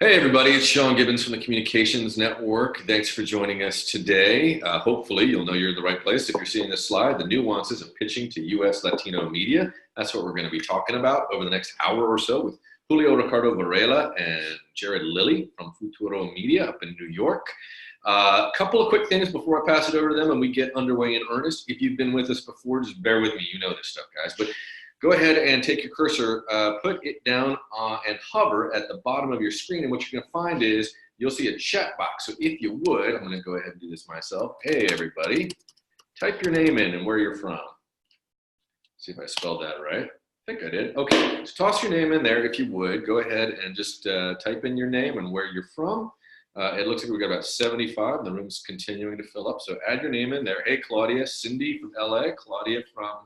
Hey everybody, it's Sean Gibbons from the Communications Network. Thanks for joining us today. Hopefully you'll know you're in the right place if you're seeing this slide, the nuances of pitching to US Latino media. That's what we're going to be talking about over the next hour or so with Julio Ricardo Varela and Jared Lilly from Futuro Media up in New York. A couple of quick things before I pass it over to them and we get underway in earnest. If you've been with us before, just bear with me. You know this stuff, guys. But go ahead and take your cursor, put it down and hover at the bottom of your screen. And what you're going to find is you'll see a chat box. So if you would, I'm going to go ahead and do this myself. Hey, everybody, type your name in and where you're from. See if I spelled that right. I think I did. Okay, so toss your name in there if you would. Go ahead and just type in your name and where you're from. It looks like we've got about 75. The room's continuing to fill up. So add your name in there. Hey, Claudia, Cindy from LA, Claudia from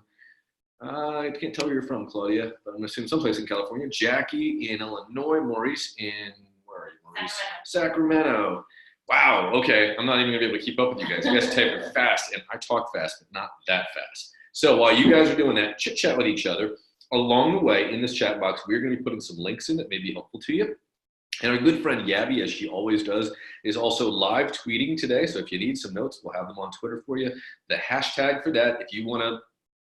I can't tell where you're from, Claudia, but I'm going to assume someplace in California. Jackie in Illinois. Maurice in, where are you, Maurice? Sacramento. Wow, okay. I'm not even going to be able to keep up with you guys. You guys type fast, and I talk fast, but not that fast. So while you guys are doing that, chit-chat with each other. Along the way, in this chat box, we're going to be putting some links in that may be helpful to you. And our good friend Yabby, as she always does, is also live tweeting today. So if you need some notes, we'll have them on Twitter for you. The hashtag for that, if you want to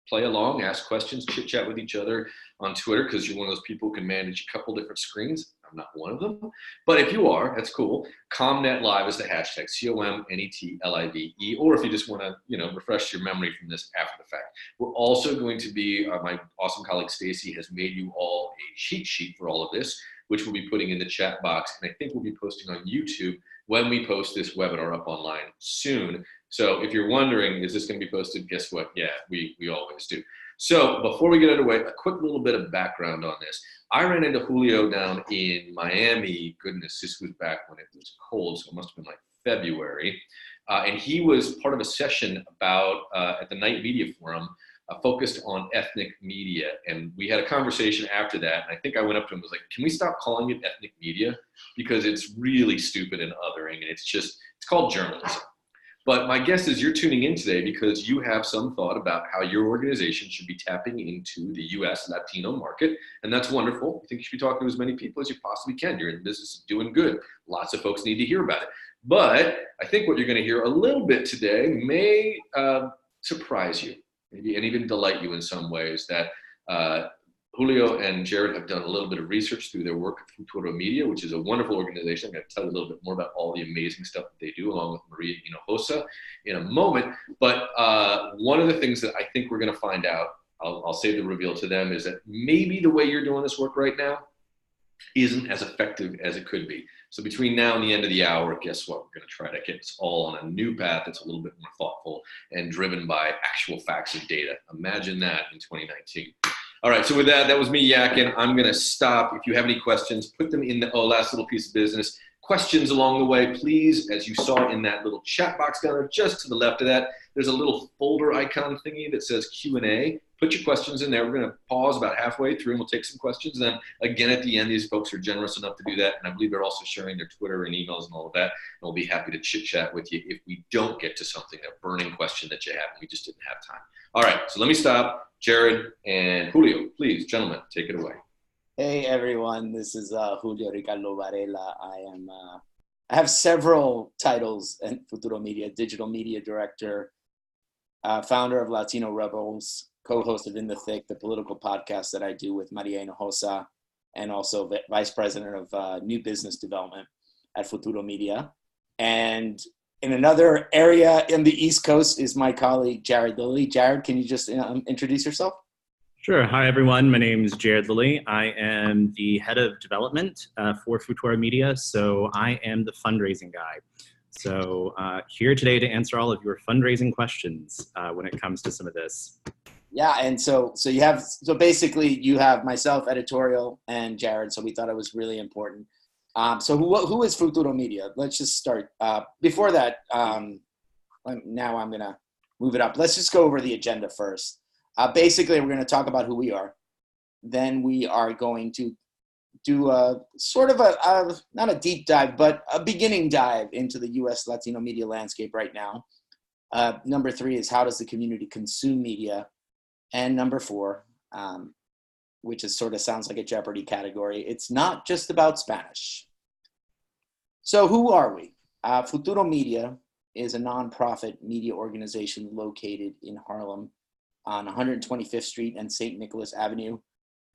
play along, ask questions, chit chat with each other on Twitter, because you're one of those people who can manage a couple different screens. I'm not one of them, but if you are, that's cool. ComNetLive is the hashtag, COMNETLIVE, or if you just want to, refresh your memory from this after the fact. We're also going to be, my awesome colleague Stacy has made you all a cheat sheet for all of this, which we'll be putting in the chat box, and I think we'll be posting on YouTube when we post this webinar up online soon. So if you're wondering, is this going to be posted? Guess what? Yeah, we always do. So before we get underway, a quick little bit of background on this. I ran into Julio down in Miami. Goodness, this was back when it was cold, so it must have been like February. And he was part of a session about at the Night Media Forum focused on ethnic media. And we had a conversation after that. And I think I went up to him and was like, can we stop calling it ethnic media? Because it's really stupid and othering. And it's called journalism. But my guess is you're tuning in today because you have some thought about how your organization should be tapping into the US Latino market. And that's wonderful. I think you should be talking to as many people as you possibly can. You're in the business of doing good. Lots of folks need to hear about it. But I think what you're going to hear a little bit today may surprise you, maybe, and even delight you in some ways, that Julio and Jared have done a little bit of research through their work at Futuro Media, which is a wonderful organization. I'm going to tell you a little bit more about all the amazing stuff that they do, along with Maria Hinojosa in a moment. But one of the things that I think we're going to find out, I'll save the reveal to them, is that maybe the way you're doing this work right now isn't as effective as it could be. So between now and the end of the hour, guess what? We're going to try to get us all on a new path that's a little bit more thoughtful and driven by actual facts and data. Imagine that in 2019. All right, so with that, that was me yakking. I'm going to stop. If you have any questions, put them in the last little piece of business. Questions along the way, please. As you saw in that little chat box down there, just to the left of that, there's a little folder icon thingy that says Q&A. Put your questions in there. We're going to pause about halfway through, and we'll take some questions. Then again, at the end, these folks are generous enough to do that, and I believe they're also sharing their Twitter and emails and all of that. And we'll be happy to chit-chat with you if we don't get to something, that burning question that you have, and we just didn't have time. All right, so let me stop. Jared and Julio, please, gentlemen, take it away. Hey everyone, this is Julio Ricardo Varela. I have several titles in Futuro Media: digital media director, founder of Latino Rebels, co-host of In the Thick, the political podcast that I do with Maria Hinojosa, and also vice president of new business development at Futuro Media. And in another area in the East Coast is my colleague, Jared Lilly. Jared, can you just introduce yourself? Sure. Hi, everyone. My name is Jared Lilly. I am the head of development for Futuro Media, so I am the fundraising guy. So here today to answer all of your fundraising questions when it comes to some of this. Yeah, and so basically you have myself, editorial, and Jared, so we thought it was really important. So who is Futuro Media? Let's just start. Before that, now I'm going to move it up. Let's just go over the agenda first. Basically, we're going to talk about who we are. Then we are going to do a sort of not a deep dive, but a beginning dive into the U.S. Latino media landscape right now. Number 3 is, how does the community consume media? And number 4, which is sort of sounds like a Jeopardy category, it's not just about Spanish. So who are we? Futuro Media is a nonprofit media organization located in Harlem on 125th Street and St. Nicholas Avenue.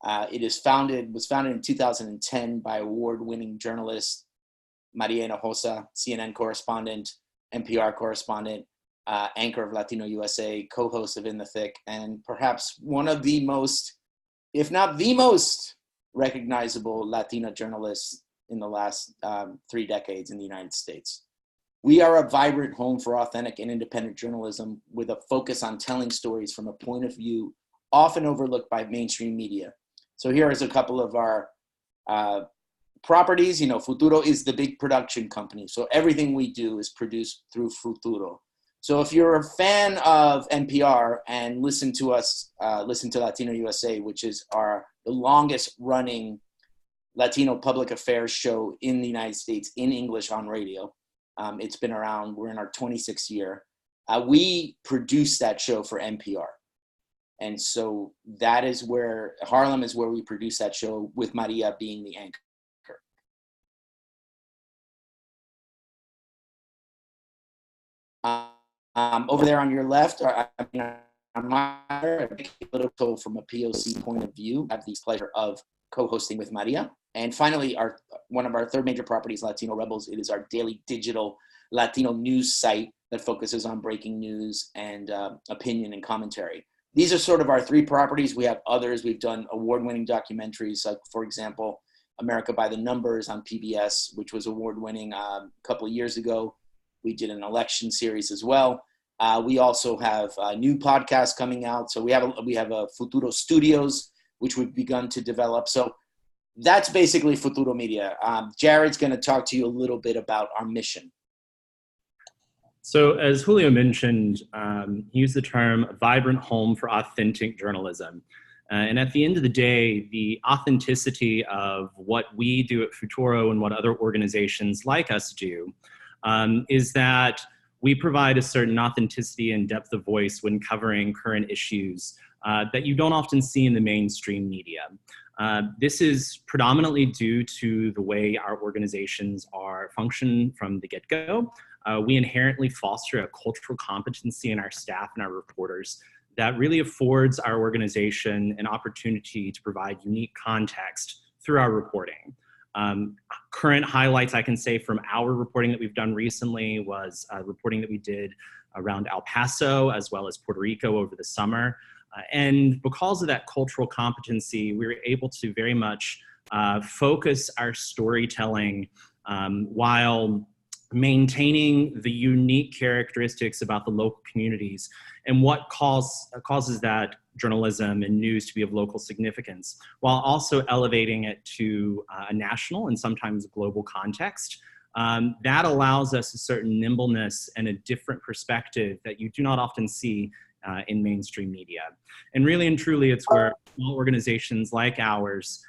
It was founded in 2010 by award-winning journalist Maria Hinojosa, CNN correspondent, NPR correspondent, anchor of Latino USA, co-host of In the Thick, and perhaps one of the most, if not the most, recognizable Latina journalists in the last 3 decades in the United States. We are a vibrant home for authentic and independent journalism with a focus on telling stories from a point of view often overlooked by mainstream media. So here is a couple of our properties. Futuro is the big production company. So everything we do is produced through Futuro. So if you're a fan of NPR and listen to us, listen to Latino USA, which is the longest running Latino public affairs show in the United States in English on radio. It's been around, we're in our 26th year. We produce that show for NPR. And so that is where, Harlem is where we produce that show, with Maria being the anchor. Over there on your left, I'm political from a POC point of view. I have the pleasure of co-hosting with Maria. And finally, one of our third major properties, Latino Rebels. It is our daily digital Latino news site that focuses on breaking news and opinion and commentary. These are sort of our 3 properties. We have others. We've done award-winning documentaries, like, for example, America by the Numbers on PBS, which was award-winning a couple of years ago. We did an election series as well. We also have new podcasts coming out. So we have a Futuro Studios, which we've begun to develop. So that's basically Futuro Media. Jared's going to talk to you a little bit about our mission. So as Julio mentioned, he used the term vibrant home for authentic journalism. And at the end of the day, the authenticity of what we do at Futuro and what other organizations like us do is that we provide a certain authenticity and depth of voice when covering current issues that you don't often see in the mainstream media. This is predominantly due to the way our organizations function from the get-go. We inherently foster a cultural competency in our staff and our reporters that really affords our organization an opportunity to provide unique context through our reporting. Current highlights I can say from our reporting that we've done recently was reporting that we did around El Paso as well as Puerto Rico over the summer. And because of that cultural competency, we were able to very much focus our storytelling while maintaining the unique characteristics about the local communities and what causes that journalism and news to be of local significance, while also elevating it to a national and sometimes global context. That allows us a certain nimbleness and a different perspective that you do not often see in mainstream media. And really and truly, it's where small organizations like ours,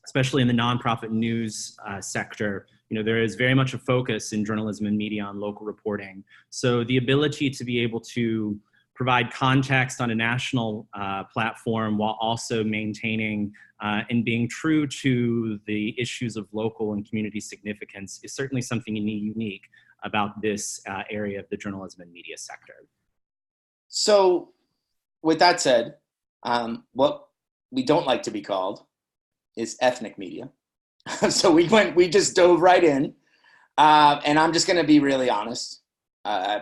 especially in the nonprofit news sector, there is very much a focus in journalism and media on local reporting. So the ability to be able to provide context on a national platform while also maintaining and being true to the issues of local and community significance is certainly something unique about this area of the journalism and media sector. So with that said, what we don't like to be called is ethnic media. So we just dove right in, and I'm just going to be really honest,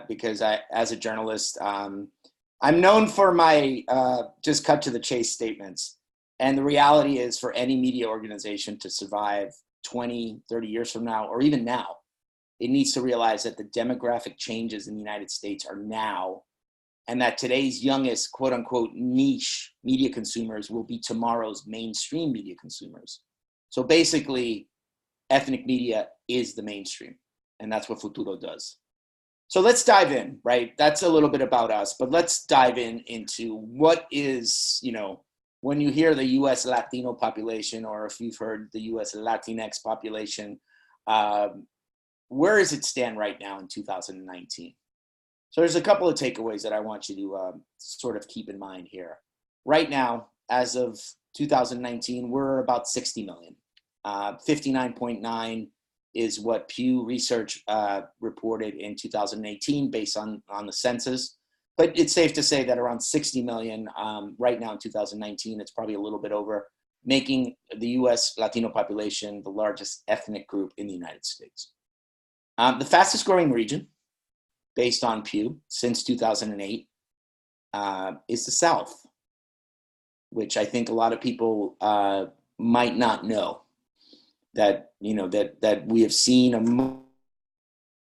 because as a journalist, I'm known for my just cut to the chase statements. And the reality is, for any media organization to survive 20, 30 years from now, or even now, it needs to realize that the demographic changes in the United States are now, and that today's youngest, quote unquote, niche media consumers will be tomorrow's mainstream media consumers. So basically, ethnic media is the mainstream, and that's what Futuro does. So let's dive in, right? That's a little bit about us, but let's dive into what is, when you hear the US Latino population, or if you've heard the US Latinx population, where does it stand right now in 2019? So there's a couple of takeaways that I want you to sort of keep in mind here. Right now, as of 2019, we're about 60 million, 59.9 is what Pew Research reported in 2018 based on the census. But it's safe to say that around 60 million right now in 2019, it's probably a little bit over, making the US Latino population the largest ethnic group in the United States. The fastest growing region, based on Pew, since 2008, is the South, which I think a lot of people might not know. That that we have seen a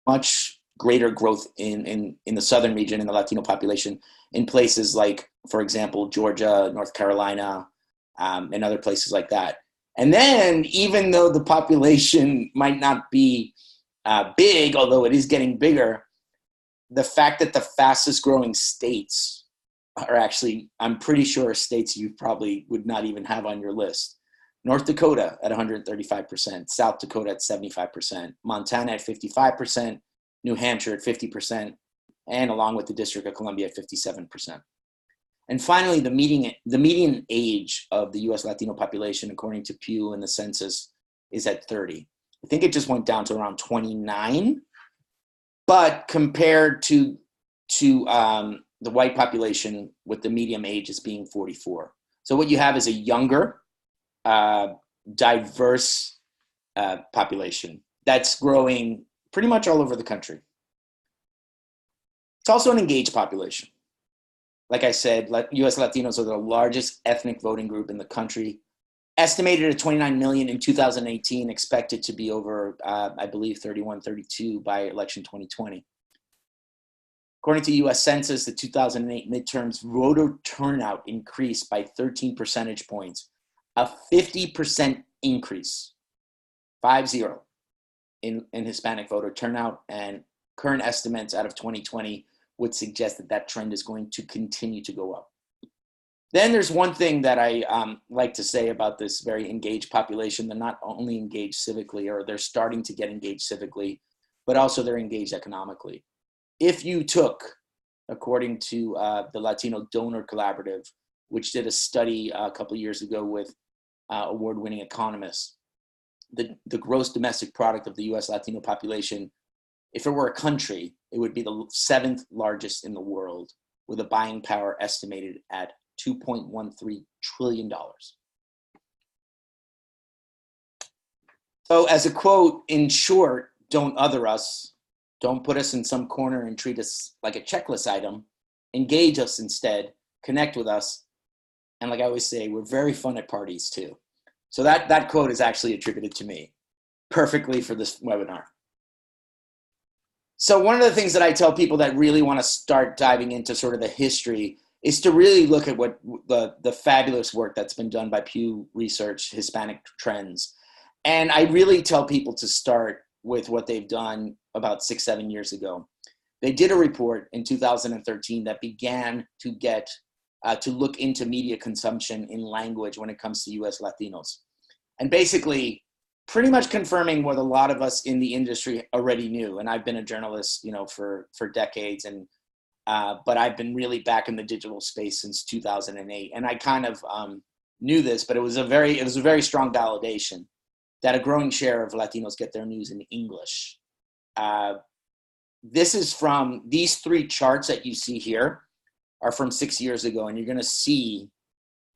much greater growth in the southern region in the Latino population in places like, for example, Georgia, North Carolina, and other places like that. And then, even though the population might not be big, although it is getting bigger, the fact that the fastest growing states are actually, I'm pretty sure, states you probably would not even have on your list. North Dakota at 135%, South Dakota at 75%, Montana at 55%, New Hampshire at 50%, and along with the District of Columbia at 57%. And finally, the median age of the US Latino population, according to Pew and the census, is at 30. I think it just went down to around 29, but compared to the white population, with the median age as being 44. So what you have is a younger, diverse population that's growing pretty much all over the country. It's also an engaged population. Like I said, US Latinos are the largest ethnic voting group in the country, estimated at 29 million in 2018, expected to be over, I believe, 31, 32 by election 2020. According to US Census, the 2008 midterms voter turnout increased by 13 percentage points, a 50% increase, 5-0, in Hispanic voter turnout, and current estimates out of 2020 would suggest that that trend is going to continue to go up. Then there's one thing that I like to say about this very engaged population. They're not only engaged civically, or they're starting to get engaged civically, but also they're engaged economically. If you took, according to the Latino Donor Collaborative, which did a study a couple of years ago with award-winning economists, the gross domestic product of the US Latino population, if it were a country, it would be the 7th largest in the world, with a buying power estimated at $2.13 trillion. So as a quote, in short, don't other us, don't put us in some corner and treat us like a checklist item, engage us instead, connect with us, and like I always say, we're very fun at parties too. So that quote is actually attributed to me perfectly for this webinar. So one of the things that I tell people that really want to start diving into sort of the history is to really look at what the fabulous work that's been done by Pew Research, Hispanic Trends. And I really tell people to start with what they've done about 6-7 years ago. They did a report in 2013 that began to get to look into media consumption in language when it comes to US Latinos. And basically, pretty much confirming what a lot of us in the industry already knew. And I've been a journalist, for decades, and but I've been really back in the digital space since 2008. And I kind of knew this, but it was a very strong validation that a growing share of Latinos get their news in English. This is from, these 3 charts that you see here are from 6 years ago. And you're going to see,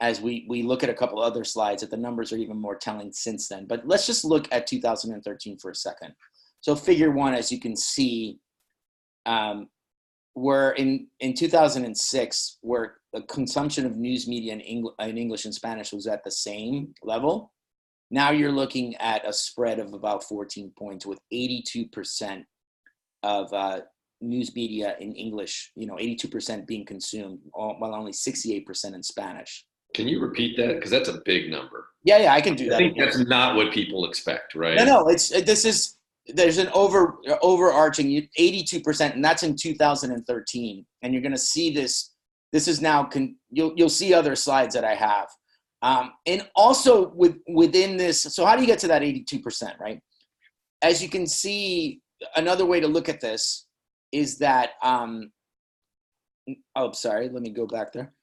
as we look at a couple other slides, that the numbers are even more telling since then. But let's just look at 2013 for a second. So figure 1, as you can see, where in 2006, where the consumption of news media in English and Spanish was at the same level, now you're looking at a spread of about 14 points, with 82% of news media in English, 82% being consumed, while only 68% in Spanish. Can you repeat that? Because that's a big number. Yeah, I can do that. I think that's not what people expect, right? No, there's an overarching 82%, and that's in 2013. And you're going to see this. This is now, you'll see other slides that I have. And also within this, so how do you get to that 82%, right? As you can see, another way to look at this is that, sorry, let me go back there.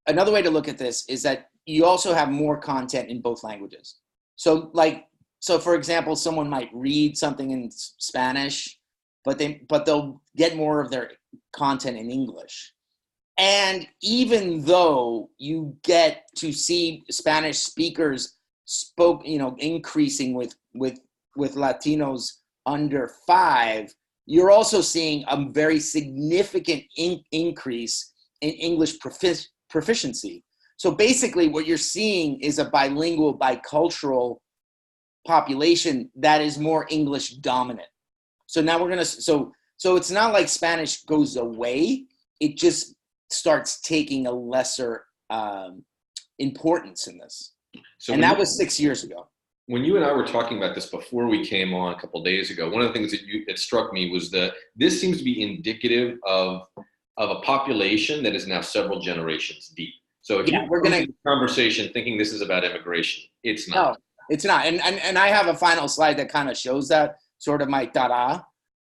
Another way to look at this is that you also have more content in both languages. So like so for example, someone might read something in Spanish, but they'll get more of their content in English. And even though you get to see Spanish speakers increasing with Latinos under 5, you're also seeing a very significant increase in English proficiency. So basically what you're seeing is a bilingual, bicultural population that is more English dominant. So now so it's not like Spanish goes away. It just starts taking a lesser importance in this. And that was 6 years ago. When you and I were talking about this before we came on a couple of days ago, one of the things that struck me was that this seems to be indicative of a population that is now several generations deep. So if we're going to conversation thinking this is about immigration, it's not. No, it's not. And I have a final slide that kind of shows that, sort of my ta-da.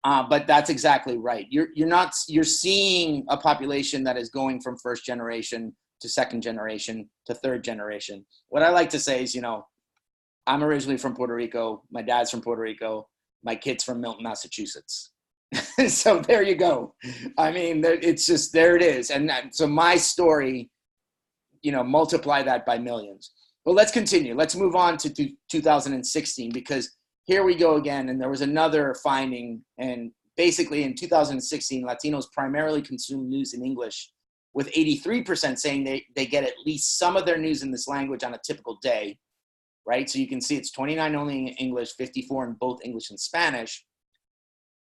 But that's exactly right. You're seeing a population that is going from first generation to second generation to third generation. What I like to say is, I'm originally from Puerto Rico. My dad's from Puerto Rico. My kid's from Milton, Massachusetts. So there you go. I mean, it's just, there it is. And so my story, multiply that by millions. But let's continue. Let's move on to 2016, because here we go again. And there was another finding. And basically in 2016, Latinos primarily consume news in English, with 83% saying they get at least some of their news in this language on a typical day, right? So you can see it's 29 only in English, 54 in both English and Spanish.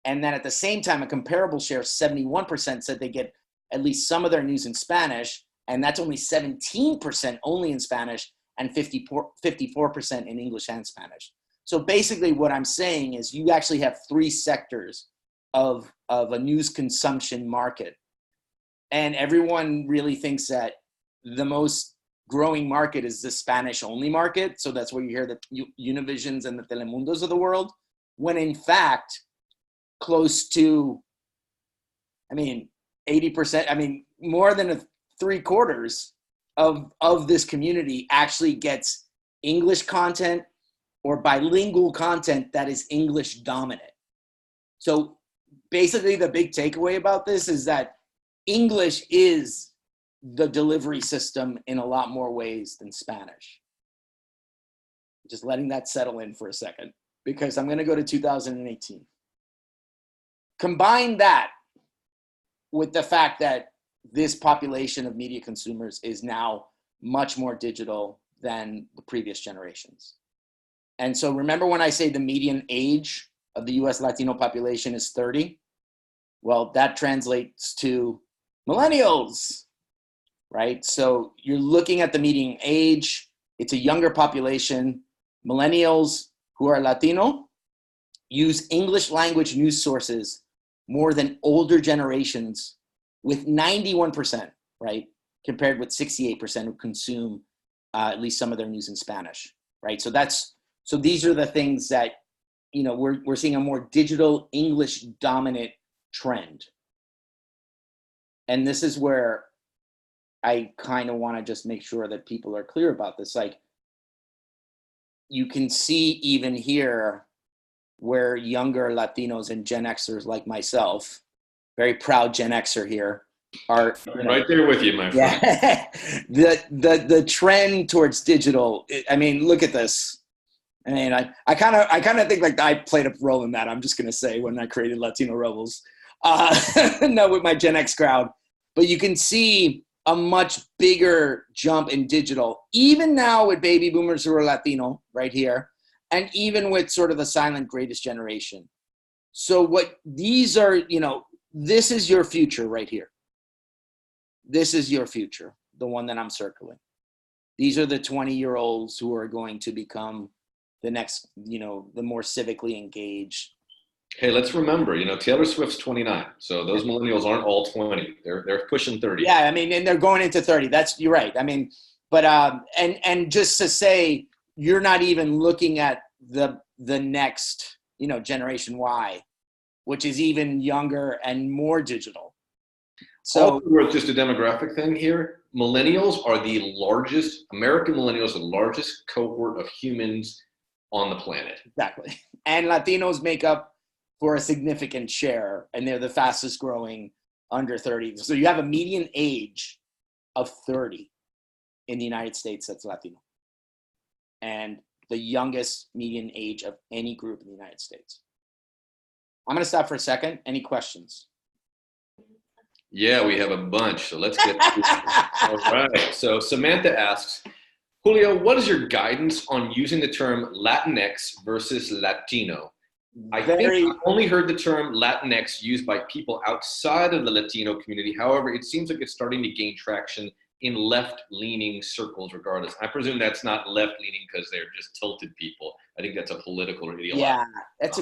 And then at the same time, a comparable share, 71% said they get at least some of their news in Spanish, and that's only 17% only in Spanish, and 54% in English and Spanish. So basically what I'm saying is you actually have 3 sectors of a news consumption market. And everyone really thinks that the most growing market is the Spanish only market. So that's where you hear the Univisions and the Telemundos of the world, when in fact, close to, 80%, more than 3/4 of this community actually gets English content or bilingual content that is English dominant. So basically the big takeaway about this is that English is the delivery system in a lot more ways than Spanish. Just letting that settle in for a second, because I'm going to go to 2018. Combine that with the fact that this population of media consumers is now much more digital than the previous generations. And so remember when I say the median age of the US Latino population is 30? Well, that translates to millennials, right? So you're looking at the median age. It's a younger population. Millennials who are Latino use English language news sources more than older generations, with 91%, right? Compared with 68% who consume at least some of their news in Spanish, right? So these are the things that, we're seeing a more digital English dominant trend. And this is where I kind of want to just make sure that people are clear about this. Like, you can see even here where younger Latinos and Gen Xers like myself, very proud Gen Xer here, are right there with you, my friend. Yeah, the trend towards digital. Look at this. I kind of think like I played a role in that. I'm just gonna say, when I created Latino Rebels, no, with my Gen X crowd. But you can see a much bigger jump in digital, even now with baby boomers who are Latino right here, and even with sort of the silent greatest generation. So what these are, this is your future right here. This is your future, the one that I'm circling. These are the 20-year-olds who are going to become the next, the more civically engaged. Hey, let's remember, Taylor Swift's 29. So those millennials aren't all 20. They're pushing 30. Yeah, and they're going into 30. You're right. But and just to say, you're not even looking at the next, Generation Y, which is even younger and more digital. So it's just a demographic thing here. Millennials are American millennials are the largest cohort of humans on the planet. Exactly. And Latinos make up for a significant share, and they're the fastest growing under 30. So you have a median age of 30 in the United States that's Latino. And the youngest median age of any group in the United States. I'm going to stop for a second. Any questions? Yeah, we have a bunch, so let's get to it. All right. So Samantha asks, Julio, what is your guidance on using the term Latinx versus Latino? I think I've only heard the term Latinx used by people outside of the Latino community. However, it seems like it's starting to gain traction in left-leaning circles regardless. I presume that's not left-leaning because they're just tilted people. I think that's a political or ideological. Yeah, it's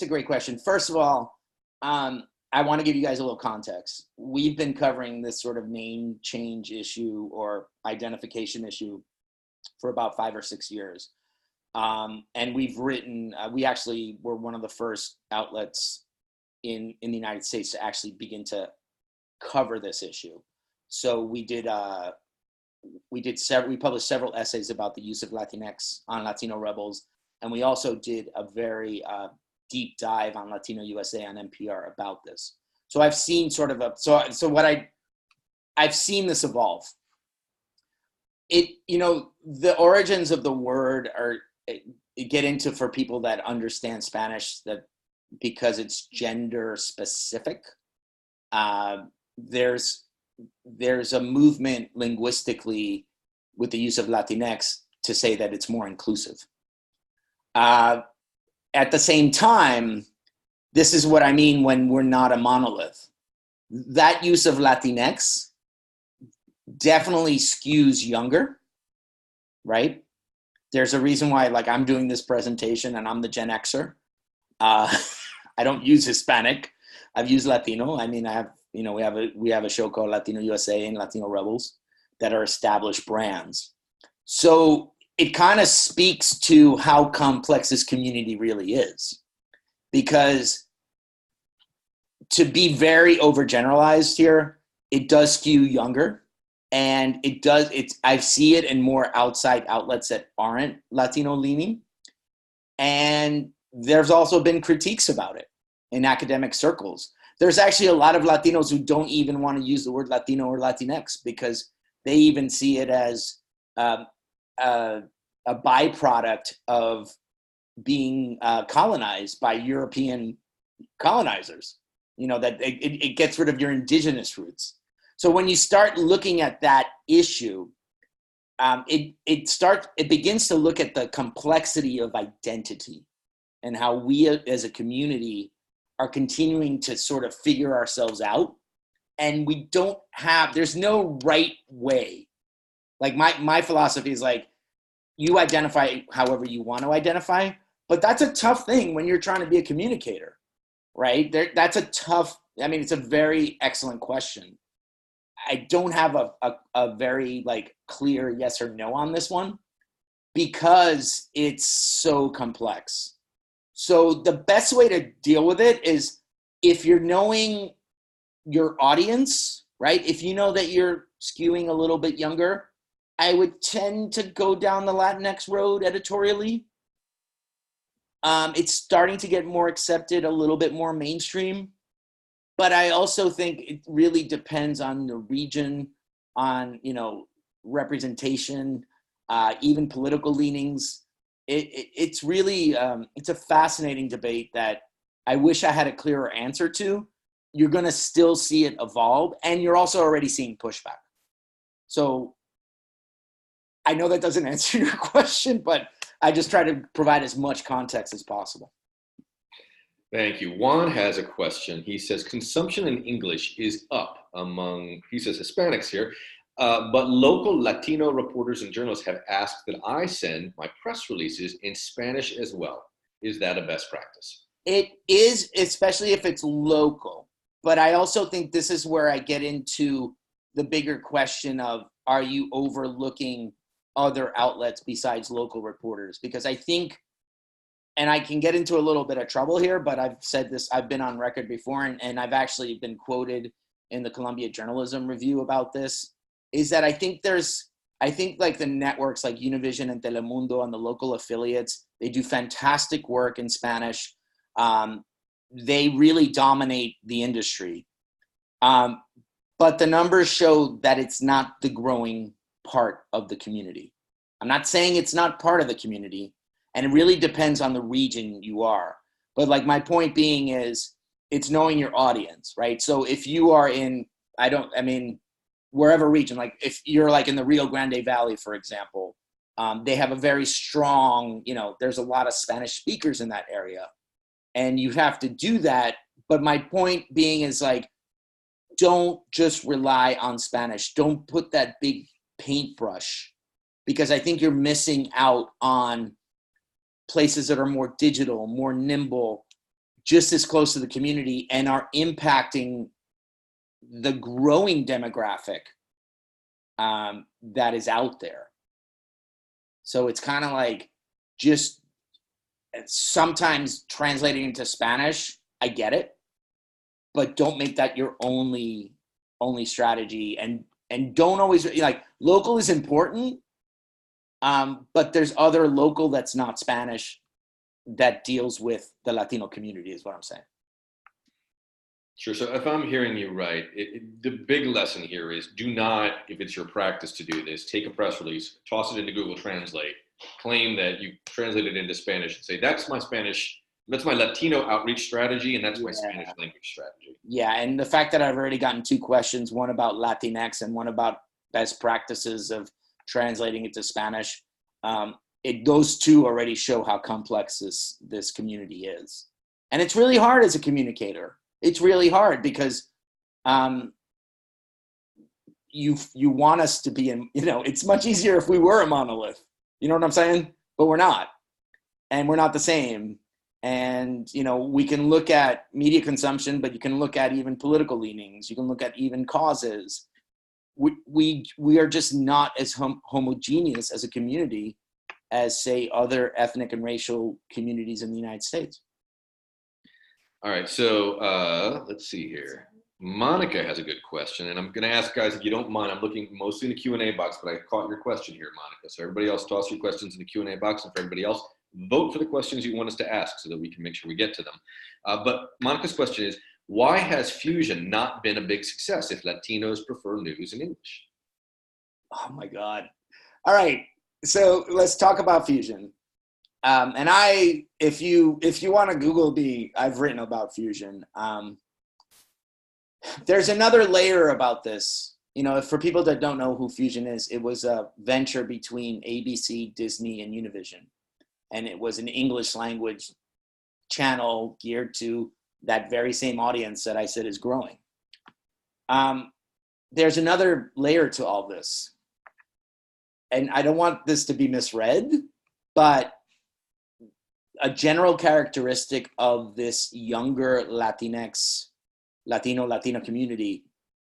a great question. First of all, I want to give you guys a little context. We've been covering this sort of name change issue or identification issue for about 5 or 6 years. And we've written, we actually were one of the first outlets in the United States to actually begin to cover this issue. So we published several essays about the use of Latinx on Latino Rebels. And we also did a very deep dive on Latino USA on NPR about this. So I've seen sort of I've seen this evolve. The origins of the word get into, for people that understand Spanish, that because it's gender specific, there's a movement linguistically with the use of Latinx to say that it's more inclusive. At the same time, this is what I mean when we're not a monolith. That use of Latinx definitely skews younger, right? There's a reason why, like, I'm doing this presentation and I'm the Gen Xer. I don't use Hispanic. I've used Latino. I mean, we have a show called Latino USA and Latino Rebels that are established brands. So it kind of speaks to how complex this community really is, because to be very overgeneralized here, it does skew younger, and I see it in more outside outlets that aren't Latino leaning. And there's also been critiques about it in academic circles. There's actually a lot of Latinos who don't even want to use the word Latino or Latinx because they even see it as a byproduct of being colonized by European colonizers. That it gets rid of your indigenous roots. So when you start looking at that issue, it begins to look at the complexity of identity and how we as a community are continuing to sort of figure ourselves out. And there's no right way. Like my philosophy is like, you identify however you want to identify, but that's a tough thing when you're trying to be a communicator, right? It's a very excellent question. I don't have a very like clear yes or no on this one because it's so complex. So the best way to deal with it is if you're knowing your audience, right? If you know that you're skewing a little bit younger, I would tend to go down the Latinx road editorially. It's starting to get more accepted, a little bit more mainstream. But I also think it really depends on the region, on, representation, even political leanings. It's really, it's a fascinating debate that I wish I had a clearer answer to. You're going to still see it evolve, and you're also already seeing pushback. So I know that doesn't answer your question, but I just try to provide as much context as possible. Thank you. Juan has a question. He says, consumption in English is up among, he says, Hispanics here, but local Latino reporters and journalists have asked that I send my press releases in Spanish as well. Is that a best practice? It is, especially if it's local. But I also think this is where I get into the bigger question of, are you overlooking other outlets besides local reporters? Because I think, and I can get into a little bit of trouble here, but I've said this, I've been on record before, and I've actually been quoted in the Columbia Journalism Review about this, is that I think there's I think like the networks like Univision and Telemundo and the local affiliates, they do fantastic work in Spanish. They really dominate the industry. But the numbers show that it's not the growing part of the community. I'm not saying it's not part of the community, and it really depends on the region you are. But like my point being is it's knowing your audience, right? So if you are in, wherever region, like if you're like in the Rio Grande Valley, for example, they have a very strong, there's a lot of Spanish speakers in that area, and you have to do that. But my point being is like, don't just rely on Spanish. Don't put that big paintbrush, because I think you're missing out on places that are more digital, more nimble, just as close to the community, and are impacting the growing demographic that is out there. So it's kind of like just sometimes translating into Spanish, I get it, but don't make that your only strategy, and don't always, like, local is important, but there's other local that's not Spanish that deals with the Latino community, is what I'm saying. Sure. So if I'm hearing you right, the big lesson here is do not, if it's your practice to do this, take a press release, toss it into Google Translate, claim that you translated it into Spanish, and say, that's my Latino outreach strategy, and that's my Spanish language strategy. Yeah, and the fact that I've already gotten 2 questions, one about Latinx and one about best practices of translating it to Spanish, those 2 already show how complex this community is. And it's really hard as a communicator. It's really hard because you want us to be in, it's much easier if we were a monolith. You know what I'm saying? But we're not. And we're not the same. And, we can look at media consumption, but you can look at even political leanings. You can look at even causes. We are just not as homogeneous as a community as, say, other ethnic and racial communities in the United States. All right, so let's see here. Monica has a good question, and I'm going to ask, guys, if you don't mind, I'm looking mostly in the Q&A box, but I caught your question here, Monica. So everybody else, toss your questions in the Q&A box, and for everybody else, vote for the questions you want us to ask so that we can make sure we get to them. But Monica's question is, why has Fusion not been a big success if Latinos prefer news in English? Oh, my God. All right, so let's talk about Fusion. And if you want to Google me, I've written about Fusion. There's another layer about this. For people that don't know who Fusion is, it was a venture between ABC, Disney, and Univision. And it was an English language channel geared to that very same audience that I said is growing. There's another layer to all this. And I don't want this to be misread, but a general characteristic of this younger Latino community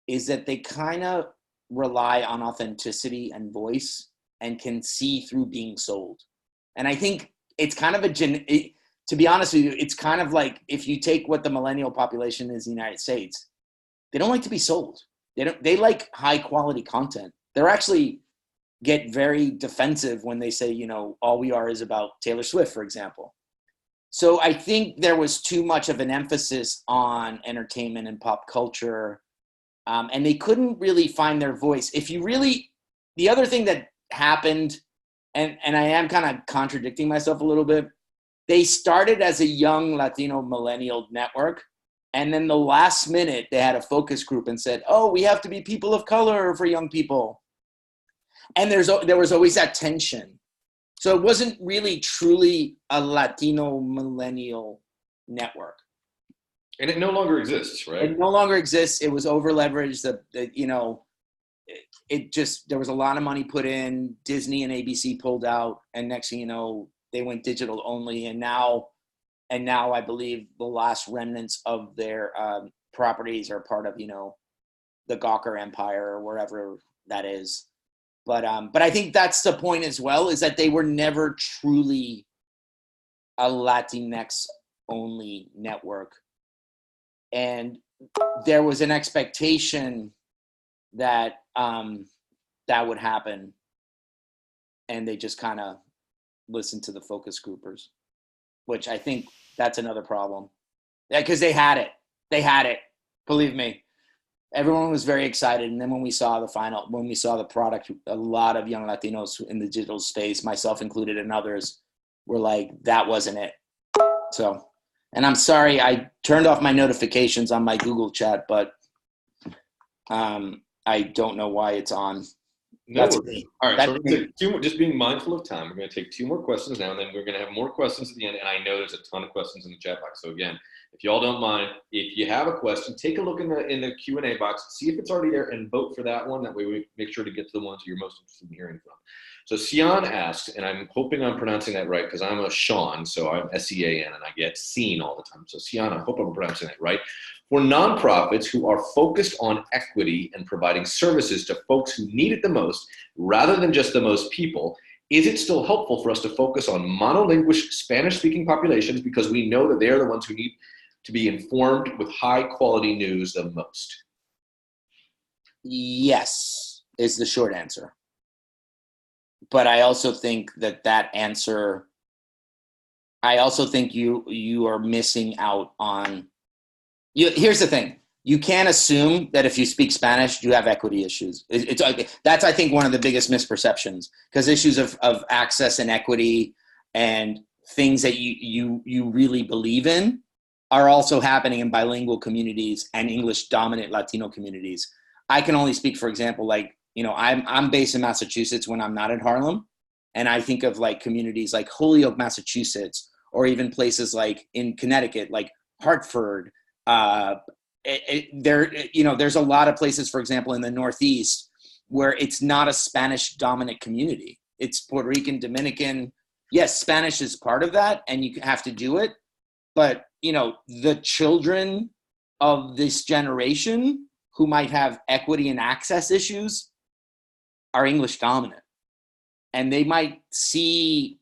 is that they kind of rely on authenticity and voice and can see through being sold. And I think it's kind of to be honest with you, it's kind of like if you take what the millennial population is in the United States, they don't like to be sold. They like high quality content. They're actually get very defensive when they say, all we are is about Taylor Swift, for example. So I think there was too much of an emphasis on entertainment and pop culture, and they couldn't really find their voice. The other thing that happened, and I am kind of contradicting myself a little bit, they started as a young Latino millennial network, and then the last minute they had a focus group and said, oh, we have to be people of color for young people. And there was always that tension. So it wasn't really truly a Latino millennial network. And it no longer exists, right? It no longer exists. It was over leveraged. There was a lot of money put in. Disney and ABC pulled out, and next thing you know, they went digital only. And now I believe the last remnants of their properties are part of the Gawker Empire or wherever that is. But I think that's the point as well, is that they were never truly a Latinx only network. And there was an expectation that that would happen. and they just kind of listen to the focus groupers, which I think that's another problem. Yeah, because they had it. Believe me, everyone was very excited. And then when we saw the product, a lot of young Latinos in the digital space, myself included and others, were like, that wasn't it. So, and I'm sorry, I turned off my notifications on my Google chat, but I don't know why it's on. No worries. All right, so we're gonna take just being mindful of time. We're going to take 2 more questions now, and then we're going to have more questions at the end. And I know there's a ton of questions in the chat box. So again, if y'all don't mind, if you have a question, take a look in the Q&A box, see if it's already there, and vote for that one. That way we make sure to get to the ones you're most interested in hearing from. So Sian asks, and I'm hoping I'm pronouncing that right because I'm a Sean, so I'm S-E-A-N, and I get seen all the time. So Sian, I hope I'm pronouncing that right. For nonprofits who are focused on equity and providing services to folks who need it the most, rather than just the most people, is it still helpful for us to focus on monolingual Spanish-speaking populations because we know that they are the ones who need to be informed with high-quality news the most? Yes, is the short answer. But I also think that answer, I also think you are missing out on. Here's the thing. You can't assume that if you speak Spanish, you have equity issues. That's, I think, one of the biggest misperceptions, because issues of access and equity and things that you really believe in are also happening in bilingual communities and English-dominant Latino communities. I can only speak, for example, like, I'm based in Massachusetts when I'm not in Harlem, and I think of like communities like Holyoke, Massachusetts, or even places like in Connecticut, like Hartford. There's a lot of places, for example, in the Northeast where it's not a Spanish dominant community. It's Puerto Rican, Dominican. Yes, Spanish is part of that and you have to do it. But, the children of this generation who might have equity and access issues are English dominant. And they might see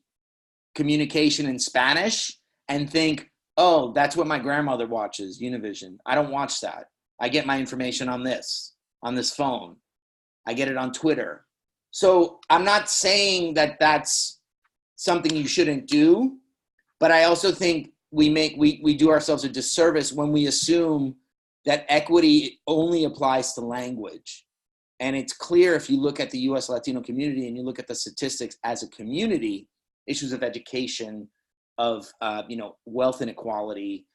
communication in Spanish and think, oh, that's what my grandmother watches, Univision. I don't watch that. I get my information on this phone. I get it on Twitter. So I'm not saying that that's something you shouldn't do, but I also think we do ourselves a disservice when we assume that equity only applies to language. And it's clear if you look at the US Latino community and you look at the statistics as a community, issues of education, of wealth inequality,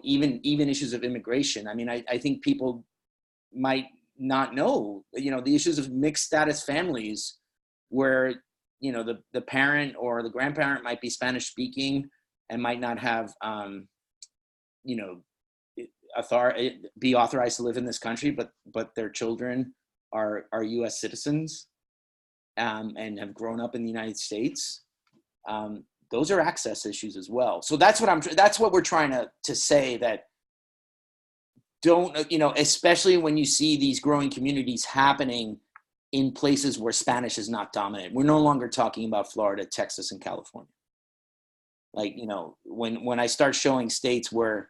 even issues of immigration. I mean, I think people might not know, the issues of mixed status families where, the parent or the grandparent might be Spanish speaking and might not have, be authorized to live in this country, but their children are US citizens and have grown up in the United States. Those are access issues as well. So that's what we're trying to say, that don't, especially when you see these growing communities happening in places where Spanish is not dominant. We're no longer talking about Florida, Texas, and California. Like, when I start showing states where,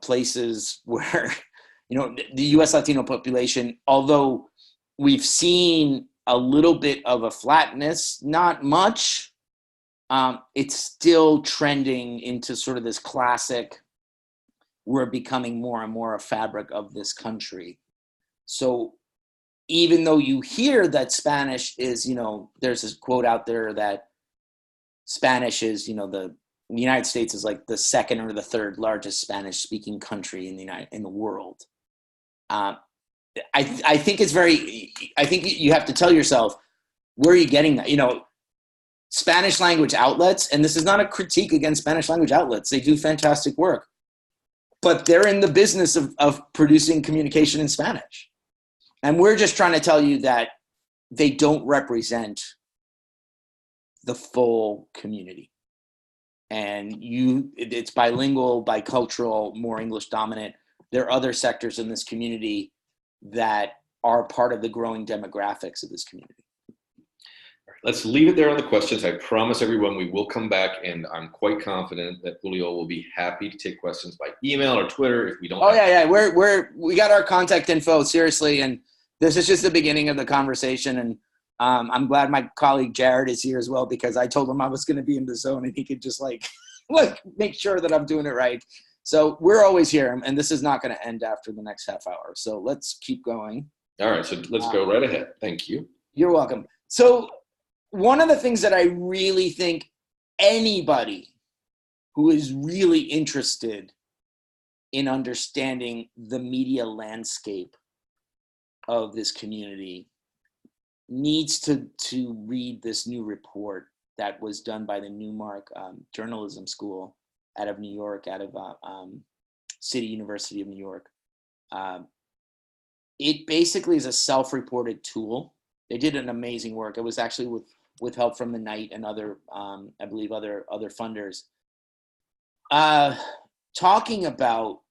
places where, the US Latino population, although we've seen a little bit of a flatness, not much. It's still trending into sort of this classic, we're becoming more and more a fabric of this country. So even though you hear that Spanish is, there's this quote out there that Spanish is, the United States is like the second or the third largest Spanish speaking country in the world. I think I think you have to tell yourself, where are you getting that? Spanish language outlets, and this is not a critique against Spanish language outlets. They do fantastic work, but they're in the business of producing communication in Spanish. And we're just trying to tell you that they don't represent the full community. And it's bilingual, bicultural, more English dominant. There are other sectors in this community that are part of the growing demographics of this community. Let's leave it there on the questions. I promise everyone we will come back, and I'm quite confident that Julio will be happy to take questions by email or Twitter if we don't. Oh yeah. We got our contact info, seriously, and this is just the beginning of the conversation, and I'm glad my colleague Jared is here as well, because I told him I was going to be in the zone and he could just like make sure that I'm doing it right. So we're always here, and this is not going to end after the next half hour. So let's keep going. All right, so let's go right ahead. Thank you. You're welcome. So one of the things that I really think anybody who is really interested in understanding the media landscape of this community needs to read this new report that was done by the Newmark Journalism School out of New York, out of City University of New York. It basically is a self-reported tool. They did an amazing work. It was actually with help from the Knight and other, I believe, other funders, talking about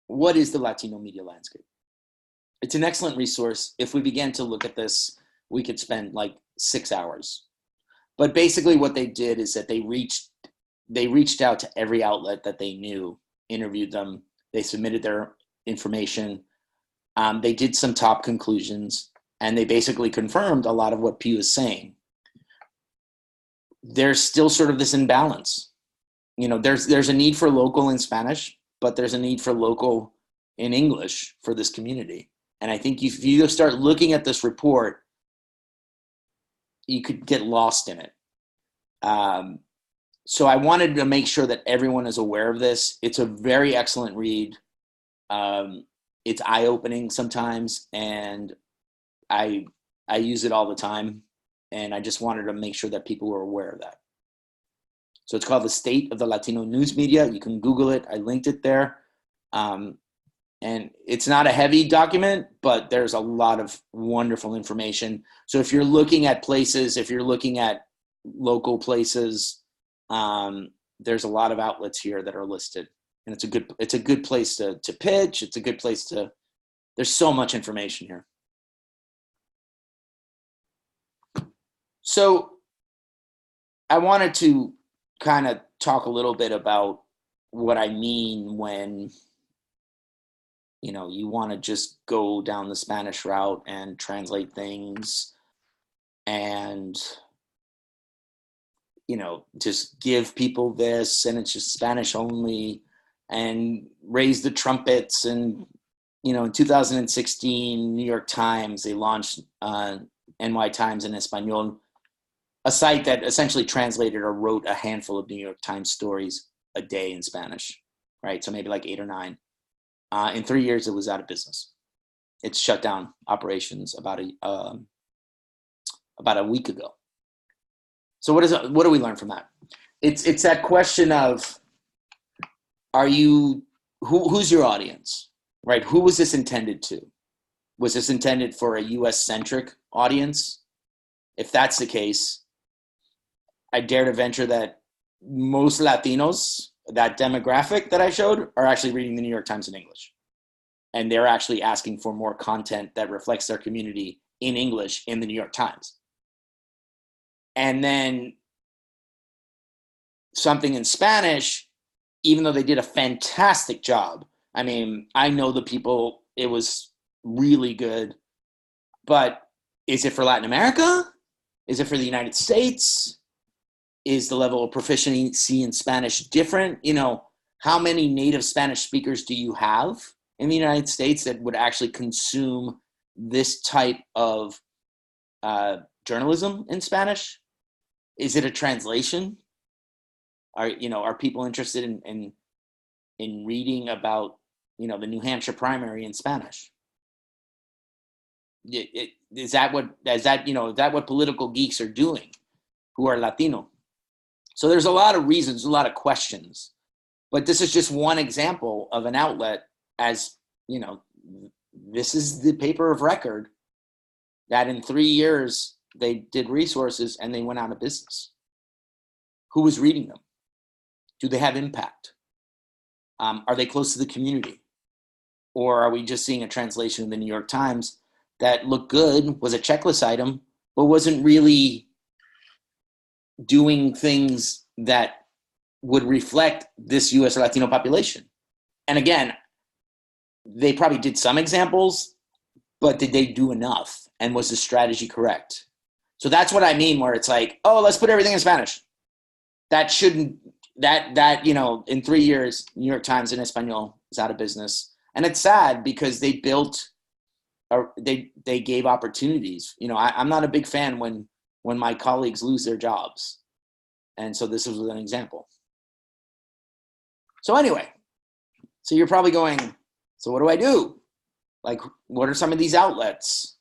what is the Latino media landscape. It's an excellent resource. If we began to look at this, we could spend like 6 hours. But basically what they did is that they reached out to every outlet that they knew, interviewed them, they submitted their information, they did some top conclusions, and they basically confirmed a lot of what Pew is saying. There's still sort of this imbalance. You know, there's a need for local in Spanish, but there's a need for local in English for this community. And I think if you start looking at this report, you could get lost in it. So I wanted to make sure that everyone is aware of this. It's a very excellent read. It's eye-opening sometimes, and I use it all the time. And I just wanted to make sure that people were aware of that. So it's called The State of the Latino News Media. You can Google it. I linked it there. And it's not a heavy document, but there's a lot of wonderful information. So if you're looking at places, if you're looking at local places, there's a lot of outlets here that are listed. And it's a good place to pitch. It's a good place to, there's so much information here. So I wanted to kind of talk a little bit about what I mean when, you know, you want to just go down the Spanish route and translate things and, you know, just give people this and it's just Spanish only and raise the trumpets. And, you know, in 2016, New York Times, they launched NY Times in Espanol, a site that essentially translated or wrote a handful of New York Times stories a day in Spanish, right? So maybe like 8 or 9. In 3 years, it was out of business. It's shut down operations about a week ago. So what do we learn from that? It's that question of, who's your audience, right? Who was this intended to? Was this intended for a US-centric audience? If that's the case, I dare to venture that most Latinos, that demographic that I showed, are actually reading the New York Times in English. And they're actually asking for more content that reflects their community in English in the New York Times. And then something in Spanish, even though they did a fantastic job. I mean, I know the people, it was really good. But is it for Latin America? Is it for the United States? Is the level of proficiency in Spanish different? You know, how many native Spanish speakers do you have in the United States that would actually consume this type of journalism in Spanish? Is it a translation? Are people interested in reading about, you know, the New Hampshire primary in Spanish? Is that what political geeks are doing who are Latino? So there's a lot of reasons, a lot of questions, but this is just one example of an outlet. As you know, this is the paper of record that in 3 years they did resources and they went out of business. Who was reading them? Do they have impact? Are they close to the community? Or are we just seeing a translation of the New York Times that looked good, was a checklist item, but wasn't really doing things that would reflect this US Latino population? And again, they probably did some examples, but did they do enough? And was the strategy correct? So that's what I mean, where it's like, oh, let's put everything in Spanish. That shouldn't, you know, in 3 years, New York Times in Espanol is out of business. And it's sad because they built, or they gave opportunities. You know, I'm not a big fan when my colleagues lose their jobs. And so this was an example. So anyway, so you're probably going, so what do I do? Like, what are some of these outlets?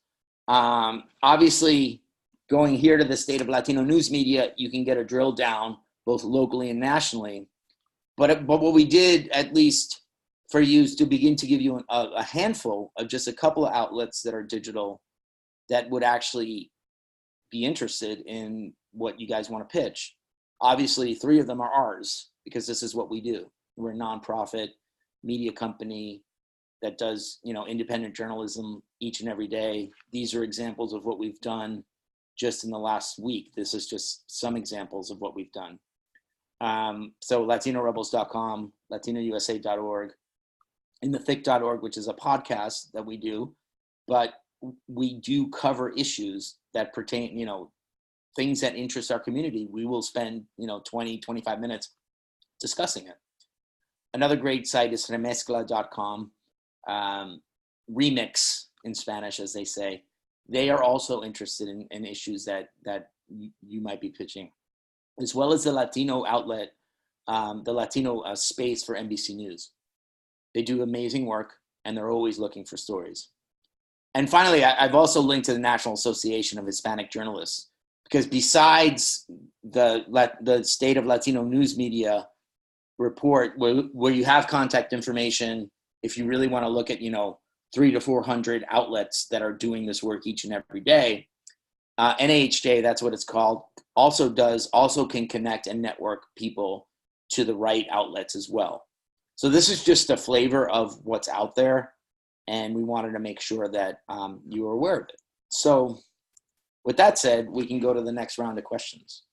Obviously, going here to the State of Latino News Media, you can get a drill down both locally and nationally. But what we did, at least for you, is to begin to give you a handful of just a couple of outlets that are digital that would actually be interested in what you guys want to pitch. Obviously, 3 of them are ours because this is what we do. We're a nonprofit media company that does, you know, independent journalism each and every day. These are examples of what we've done just in the last week. This is just some examples of what we've done. So LatinoRebels.com, LatinoUSA.org, InTheThick.org, which is a podcast that we do, but we do cover issues that pertain, you know, things that interest our community. We will spend, you know, 20, 25 minutes discussing it. Another great site is remezcla.com, remix in Spanish, as they say. They are also interested in issues that you might be pitching, as well as the Latino outlet, the Latino space for NBC News. They do amazing work, and they're always looking for stories. And finally, I've also linked to the National Association of Hispanic Journalists, because besides the State of Latino News Media report, where you have contact information, if you really want to look at, you know, 300 to 400 outlets that are doing this work each and every day, NAHJ, that's what it's called, also can connect and network people to the right outlets as well. So this is just a flavor of what's out there, and we wanted to make sure that you are aware of it. So with that said, we can go to the next round of questions.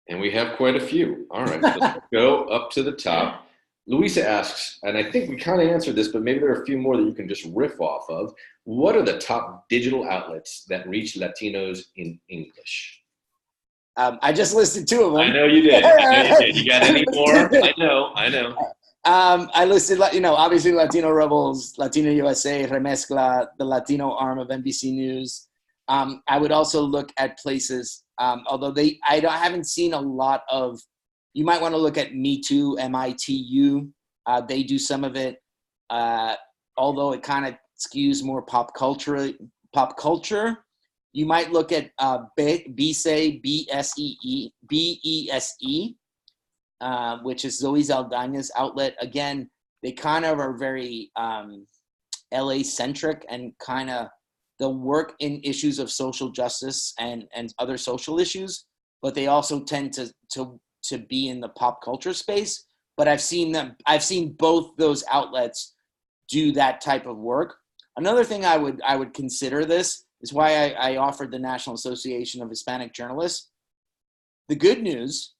And we have quite a few. All right, let's go up to the top. Luisa asks, and I think we kind of answered this, but maybe there are a few more that you can just riff off of. What are the top digital outlets that reach Latinos in English? I just listed 2 of them. I know you did. You got any more? I know. I listed, you know, obviously Latino Rebels, Latino USA, Remezcla, the Latino arm of NBC News. I would also look at places, although I haven't seen a lot of. You might want to look at Me Too, MITU. They do some of it, although it kind of skews more pop culture. You might look at BESE, BESE, which is Zoe Zaldaña's outlet. Again, they kind of are very LA-centric and kind of they'll work in issues of social justice and other social issues, but they also tend to be in the pop culture space. But I've seen both those outlets do that type of work. Another thing I would consider this is why I offered the National Association of Hispanic Journalists. The good news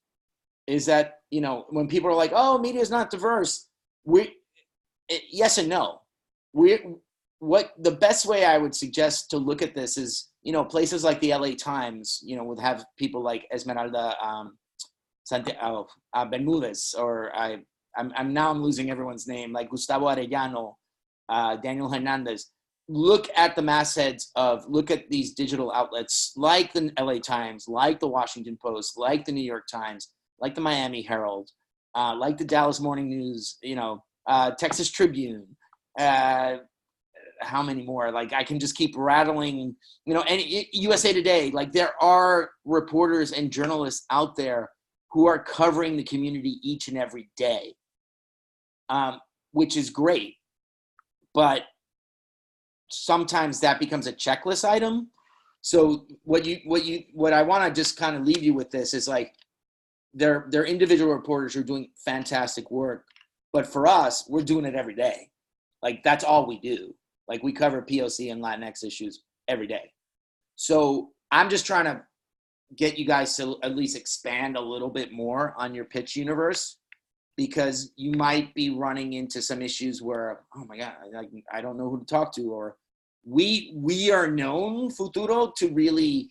is that, you know, when people are like, oh, media is not diverse, yes and no. What the best way I would suggest to look at this is, you know, places like the LA Times, you know, would have people like Esmeralda Bermudez, or I'm losing everyone's name, like Gustavo Arellano, Daniel Hernandez. Look at the mastheads look at these digital outlets like the LA Times, like the Washington Post, like the New York Times, like the Miami Herald, like the Dallas Morning News, you know, Texas Tribune, how many more? Like I can just keep rattling, you know, and USA Today. Like there are reporters and journalists out there who are covering the community each and every day, which is great. But sometimes that becomes a checklist item. So what I want to just kind of leave you with this is like, they're individual reporters who are doing fantastic work, but for us, we're doing it every day. Like that's all we do. Like we cover POC and Latinx issues every day. So I'm just trying to get you guys to at least expand a little bit more on your pitch universe, because you might be running into some issues where, oh my God, I don't know who to talk to, or we are known, Futuro, to really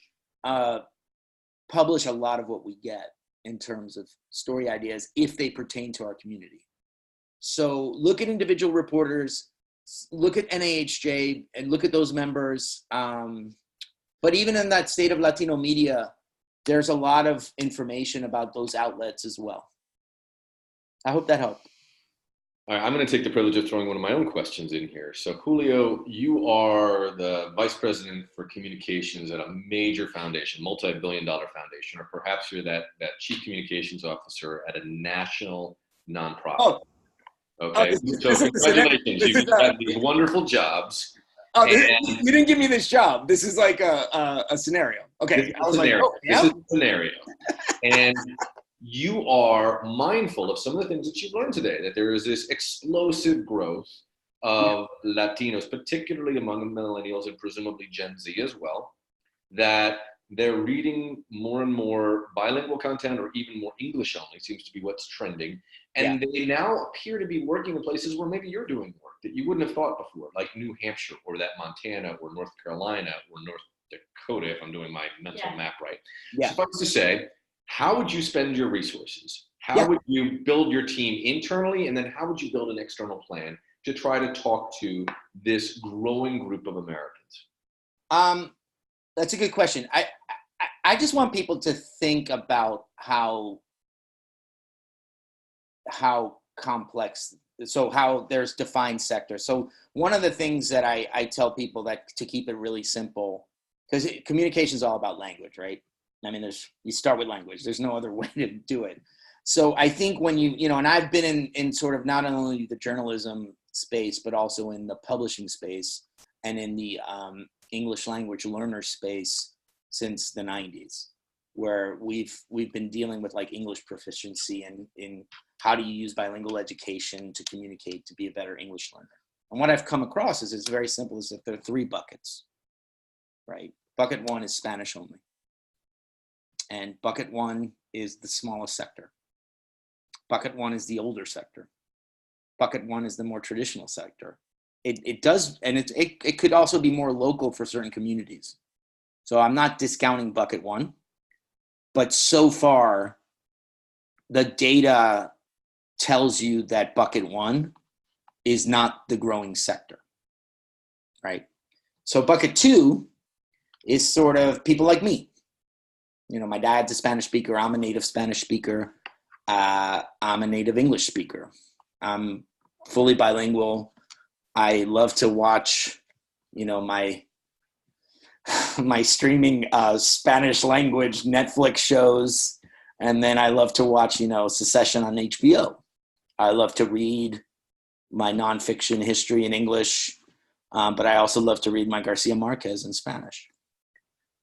publish a lot of what we get in terms of story ideas if they pertain to our community. So look at individual reporters, look at NAHJ, and look at those members. But even in that state of Latino media, there's a lot of information about those outlets as well. I hope that helped. All right, I'm going to take the privilege of throwing one of my own questions in here. So Julio, you are the vice president for communications at a major foundation, multi-billion-dollar foundation, or perhaps you're that chief communications officer at a national nonprofit. Oh. Okay, so congratulations, you have these wonderful jobs. Oh, you didn't give me this job. This is like a scenario. Okay, I was like, oh, yeah. This is a scenario. And you are mindful of some of the things that you've learned today, that there is this explosive growth of Latinos, particularly among millennials and presumably Gen Z as well, that they're reading more and more bilingual content or even more English only seems to be what's trending. And they now appear to be working in places where maybe you're doing work that you wouldn't have thought before, like New Hampshire or that Montana or North Carolina or North Dakota, if I'm doing my mental map right. Suffice to say, how would you spend your resources? How would you build your team internally? And then how would you build an external plan to try to talk to this growing group of Americans? That's a good question. I just want people to think about how complex, so how there's defined sectors. So one of the things that I tell people that to keep it really simple, because communication is all about language, right? I mean, you start with language. There's no other way to do it. So I think when and I've been in sort of not only the journalism space, but also in the publishing space and in the English language learner space since the 90s, where we've been dealing with like English proficiency and in how do you use bilingual education to communicate to be a better English learner. And what I've come across is it's very simple, is that there are 3 buckets, right? Bucket 1 is Spanish only. And bucket 1 is the smallest sector. Bucket 1 is the older sector. Bucket 1 is the more traditional sector. It does, and it could also be more local for certain communities. So I'm not discounting bucket 1, but so far the data tells you that bucket 1 is not the growing sector, right? So bucket 2 is sort of people like me. My dad's a Spanish speaker. I'm a native Spanish speaker. I'm a native English speaker. I'm fully bilingual. I love to watch, my streaming Spanish language Netflix shows. And then I love to watch, Succession on HBO. I love to read my nonfiction history in English, but I also love to read my Garcia Marquez in Spanish.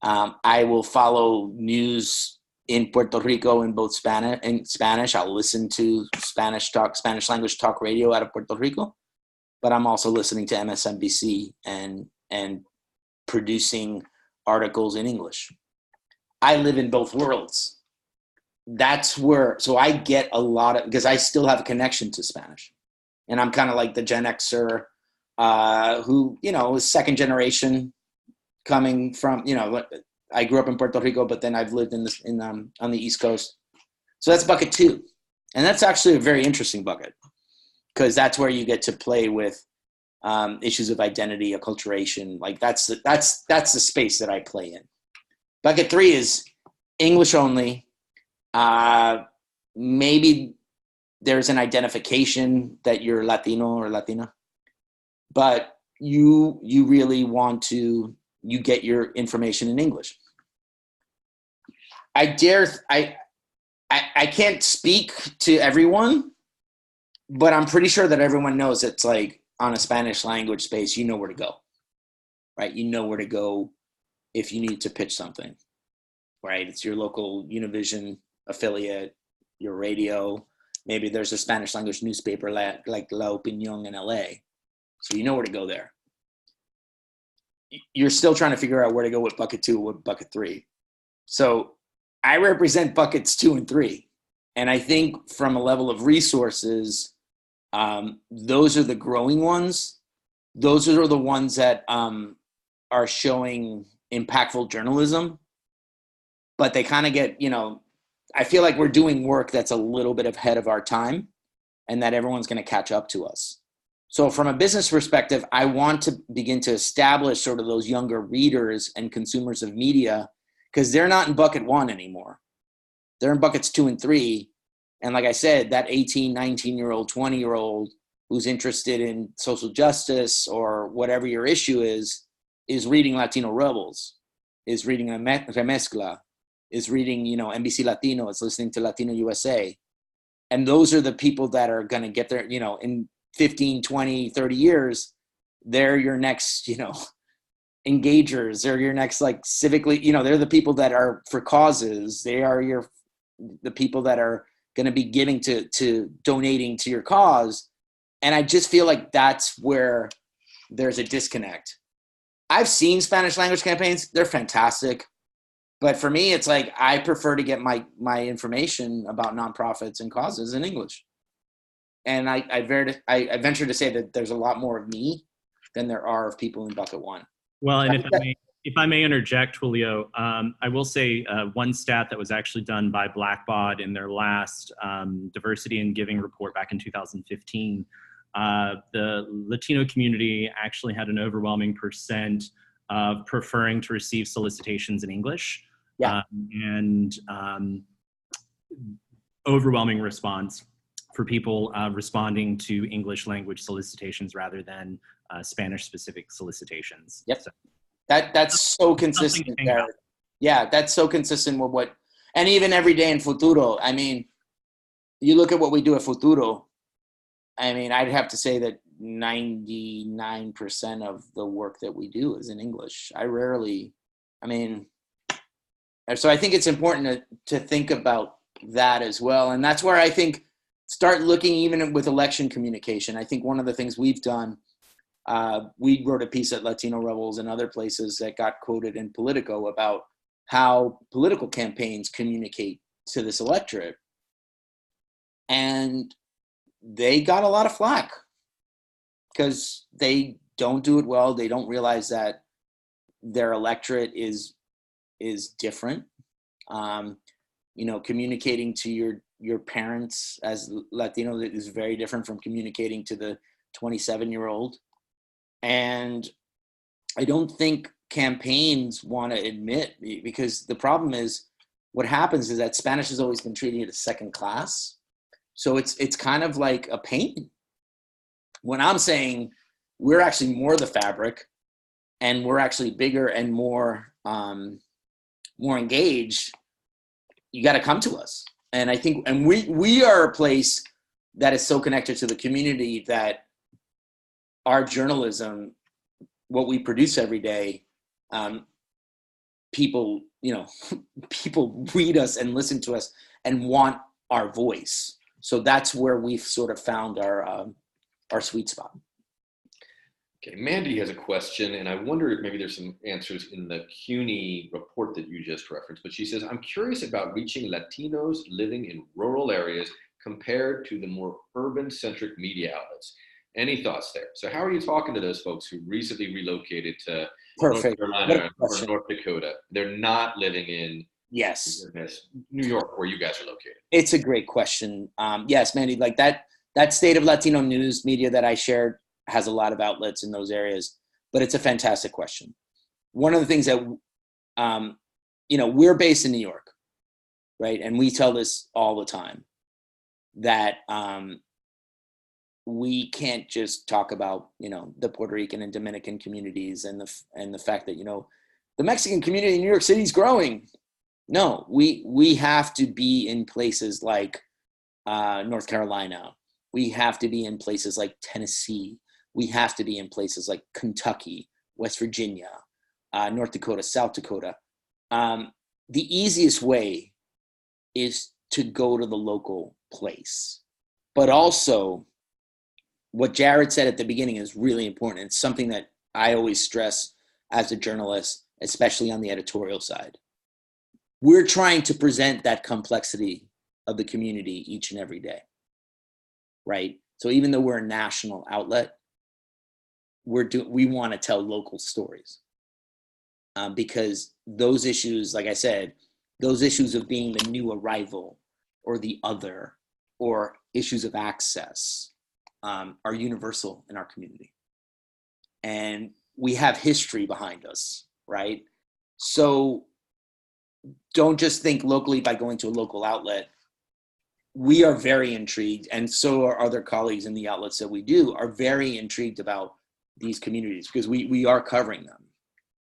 I will follow news in Puerto Rico in both Spanish. I'll listen to Spanish language talk radio out of Puerto Rico, but I'm also listening to MSNBC and producing articles in English. I live in both worlds. So I get a lot because I still have a connection to Spanish. And I'm kind of like the Gen Xer who, is second generation coming from, I grew up in Puerto Rico, but then I've lived on the East Coast. So that's bucket 2. And that's actually a very interesting bucket because that's where you get to play with issues of identity, acculturation. Like that's the space that I play in. Bucket 3 is English only. Maybe there's an identification that you're Latino or Latina, but you really want to, you get your information in English. I can't speak to everyone, but I'm pretty sure that everyone knows it's like on a Spanish language space, you know where to go, right? You know where to go if you need to pitch something, right? It's your local Univision affiliate, your radio. Maybe there's a Spanish language newspaper like La Opinión in LA. So you know where to go there. You're still trying to figure out where to go with bucket 2, with bucket 3. So I represent buckets 2 and 3. And I think from a level of resources, those are the growing ones. those are the ones that are showing impactful journalism, but they kind of get, I feel like we're doing work that's a little bit ahead of our time and that everyone's going to catch up to us. So from a business perspective, I want to begin to establish sort of those younger readers and consumers of media, because they're not in bucket 1 anymore. They're in buckets 2 and 3. And like I said, that 18, 19-year-old, 20-year-old who's interested in social justice or whatever your issue is reading Latino Rebels, is reading Remezcla, is reading, NBC Latino, is listening to Latino USA. And those are the people that are going to get there, in 15, 20, 30 years, they're your next, engagers. They're your next, like, civically, they're the people that are for causes. They are the people that are going to be giving to donating to your cause. And I just feel like that's where there's a disconnect. I've seen Spanish language campaigns. They're fantastic. But for me, it's like, I prefer to get my information about nonprofits and causes in English. And I venture to say that there's a lot more of me than there are of people in bucket 1. Well, and if I may interject, Julio, I will say one stat that was actually done by Blackbaud in their last Diversity and Giving report back in 2015, the Latino community actually had an overwhelming percent of preferring to receive solicitations in English. Yeah. And overwhelming response for people responding to English language solicitations rather than Spanish-specific solicitations. Yep. So, that's so consistent there. Yeah, that's so consistent with what, and even every day in Futuro. I mean, you look at what we do at Futuro. I mean, I'd have to say that 99% of the work that we do is in English. So I think it's important to think about that as well. And that's where I think start looking even with election communication. I think one of the things we've done, we wrote a piece at Latino Rebels and other places that got quoted in Politico about how political campaigns communicate to this electorate. And they got a lot of flack because they don't do it well. They don't realize that their electorate is different. Communicating to your parents as Latino is very different from communicating to the 27-year-old. And I don't think campaigns want to admit, because the problem is what happens is that Spanish has always been treated as second class. So it's kind of like a pain. When I'm saying we're actually more the fabric and we're actually bigger and more engaged, you got to come to us. And I think, and we are a place that is so connected to the community that our journalism, what we produce every day, people read us and listen to us and want our voice. So that's where we've sort of found our sweet spot. Okay, Mandy has a question, and I wonder if maybe there's some answers in the CUNY report that you just referenced, but she says, I'm curious about reaching Latinos living in rural areas compared to the more urban-centric media outlets. Any thoughts there? So how are you talking to those folks who recently relocated to North Carolina or North Dakota? They're not living in New York, where you guys are located. It's a great question. Yes, Mandy, like that State of Latino News media that I shared has a lot of outlets in those areas, but it's a fantastic question. One of the things that, we're based in New York, right? And we tell this all the time, that we can't just talk about, the Puerto Rican and Dominican communities and the fact that, the Mexican community in New York City is growing. No, we have to be in places like North Carolina. We have to be in places like Tennessee. We have to be in places like Kentucky, West Virginia, North Dakota, South Dakota. The easiest way is to go to the local place. But also, what Jared said at the beginning is really important. It's something that I always stress as a journalist, especially on the editorial side. We're trying to present that complexity of the community each and every day, right? So even though we're a national outlet, we want to tell local stories, because those issues, like I said, those issues of being the new arrival or the other, or issues of access, are universal in our community. And we have history behind us, right? So don't just think locally by going to a local outlet. We are very intrigued, and so are other colleagues in the outlets that we do, are very intrigued about these communities, because we are covering them.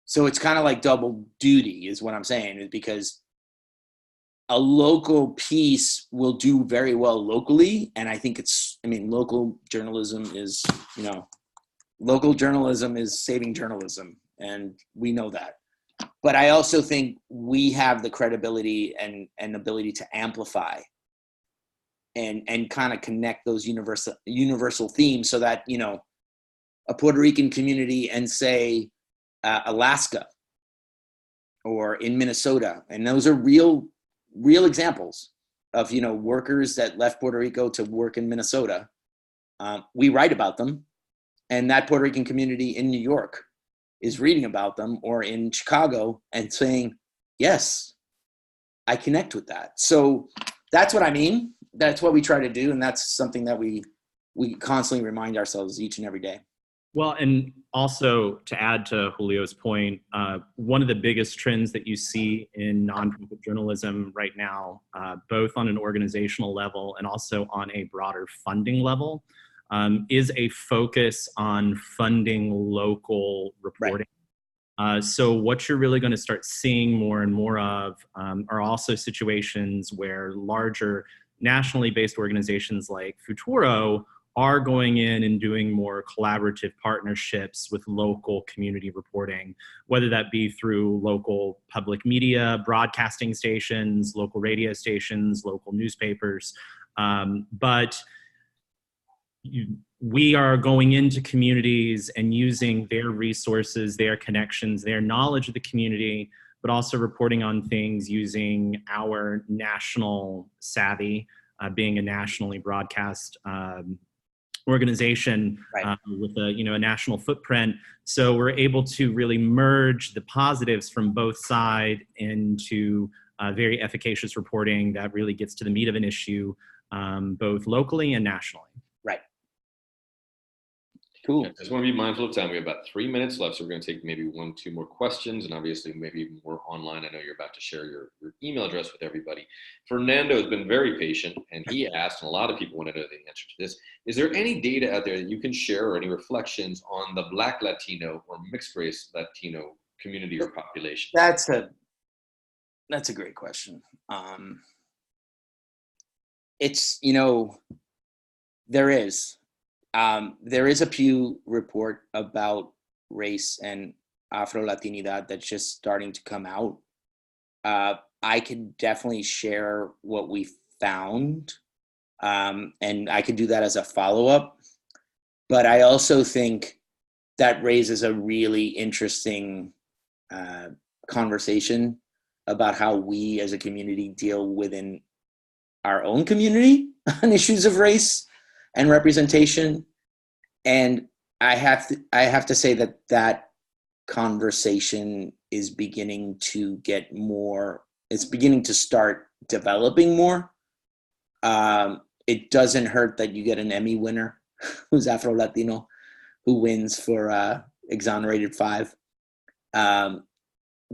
So it's kind of like double duty is what I'm saying, is because a local piece will do very well locally. And I think local journalism is, local journalism is saving journalism. And we know that. But I also think we have the credibility and ability to amplify and kind of connect those universal themes, so that, a Puerto Rican community and say Alaska or in Minnesota, and those are real examples of, workers that left Puerto Rico to work in Minnesota. We write about them, and that Puerto Rican community in New York is reading about them, or in Chicago, and saying, yes, I connect with that. So that's what I mean. That's what we try to do. And that's something that we constantly remind ourselves each and every day. Well, and also to add to Julio's point, one of the biggest trends that you see in nonprofit journalism right now, both on an organizational level and also on a broader funding level, is a focus on funding local reporting. Right. So what you're really going to start seeing more and more of are also situations where larger nationally based organizations like Futuro are going in and doing more collaborative partnerships with local community reporting, whether that be through local public media, broadcasting stations, local radio stations, local newspapers. We are going into communities and using their resources, their connections, their knowledge of the community, but also reporting on things using our national savvy, being a nationally broadcast organization, right, with a national footprint. So we're able to really merge the positives from both sides into very efficacious reporting that really gets to the meat of an issue, both locally and nationally. Right. Cool. Yeah, I just want to be mindful of time. We have about 3 minutes left, so we're going to take maybe 1-2 more questions, and obviously maybe more online. I know you're about to share your email address with everybody. Fernando has been very patient, and he asked, and a lot of people want to know the answer to this, is there any data out there that you can share, or any reflections on the Black Latino or mixed race Latino community or population? That's a great question. It's, there is a Pew report about race and Afro-Latinidad that's just starting to come out. I could definitely share what we found, and I could do that as a follow-up. But I also think that raises a really interesting conversation about how we as a community deal within our own community on issues of race and representation. And I have to say that conversation is beginning to get more, it's beginning to start developing more. It doesn't hurt that you get an Emmy winner who's Afro-Latino, who wins for Exonerated 5.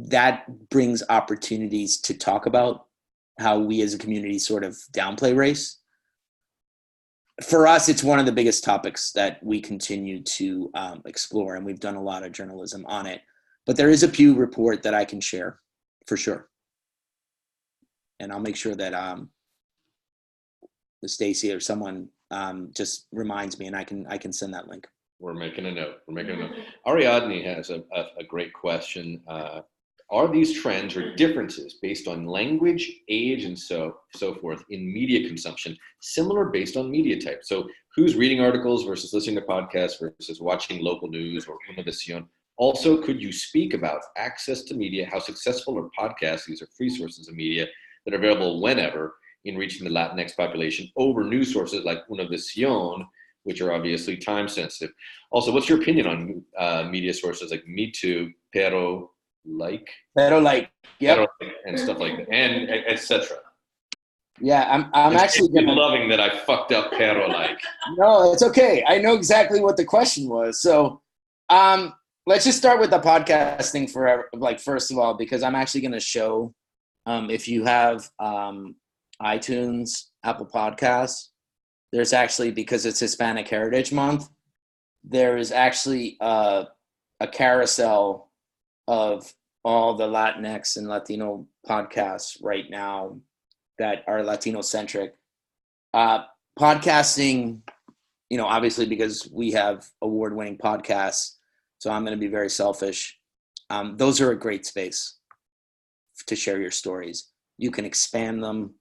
That brings opportunities to talk about how we as a community sort of downplay race. For us, it's one of the biggest topics that we continue to explore, and we've done a lot of journalism on it. But there is a Pew report that I can share for sure, and I'll make sure that Stacy or someone just reminds me, and I can send that link. We're making a note. Ariadne has a great question. Are these trends or differences based on language, age, and so forth in media consumption similar based on media type? So who's reading articles versus listening to podcasts versus watching local news or una visión? Also, could you speak about access to media, how successful are podcasts, these are free sources of media that are available whenever, in reaching the Latinx population over news sources like Una Visión, which are obviously time sensitive. Also, what's your opinion on media sources like Me Too, Pero Like, yep. and stuff like that, and etc. Yeah, I'm actually loving that I fucked up Pero Like. No, it's okay. I know exactly what the question was. So, let's just start with the podcasting for first of all, because I'm actually going to show, if you have iTunes, Apple Podcasts, there's actually, because it's Hispanic Heritage Month, there is actually a carousel of all the Latinx and Latino podcasts right now that are Latino centric. Podcasting, obviously because we have award-winning podcasts, so I'm going to be very selfish. Those are a great space to share your stories. You can expand them.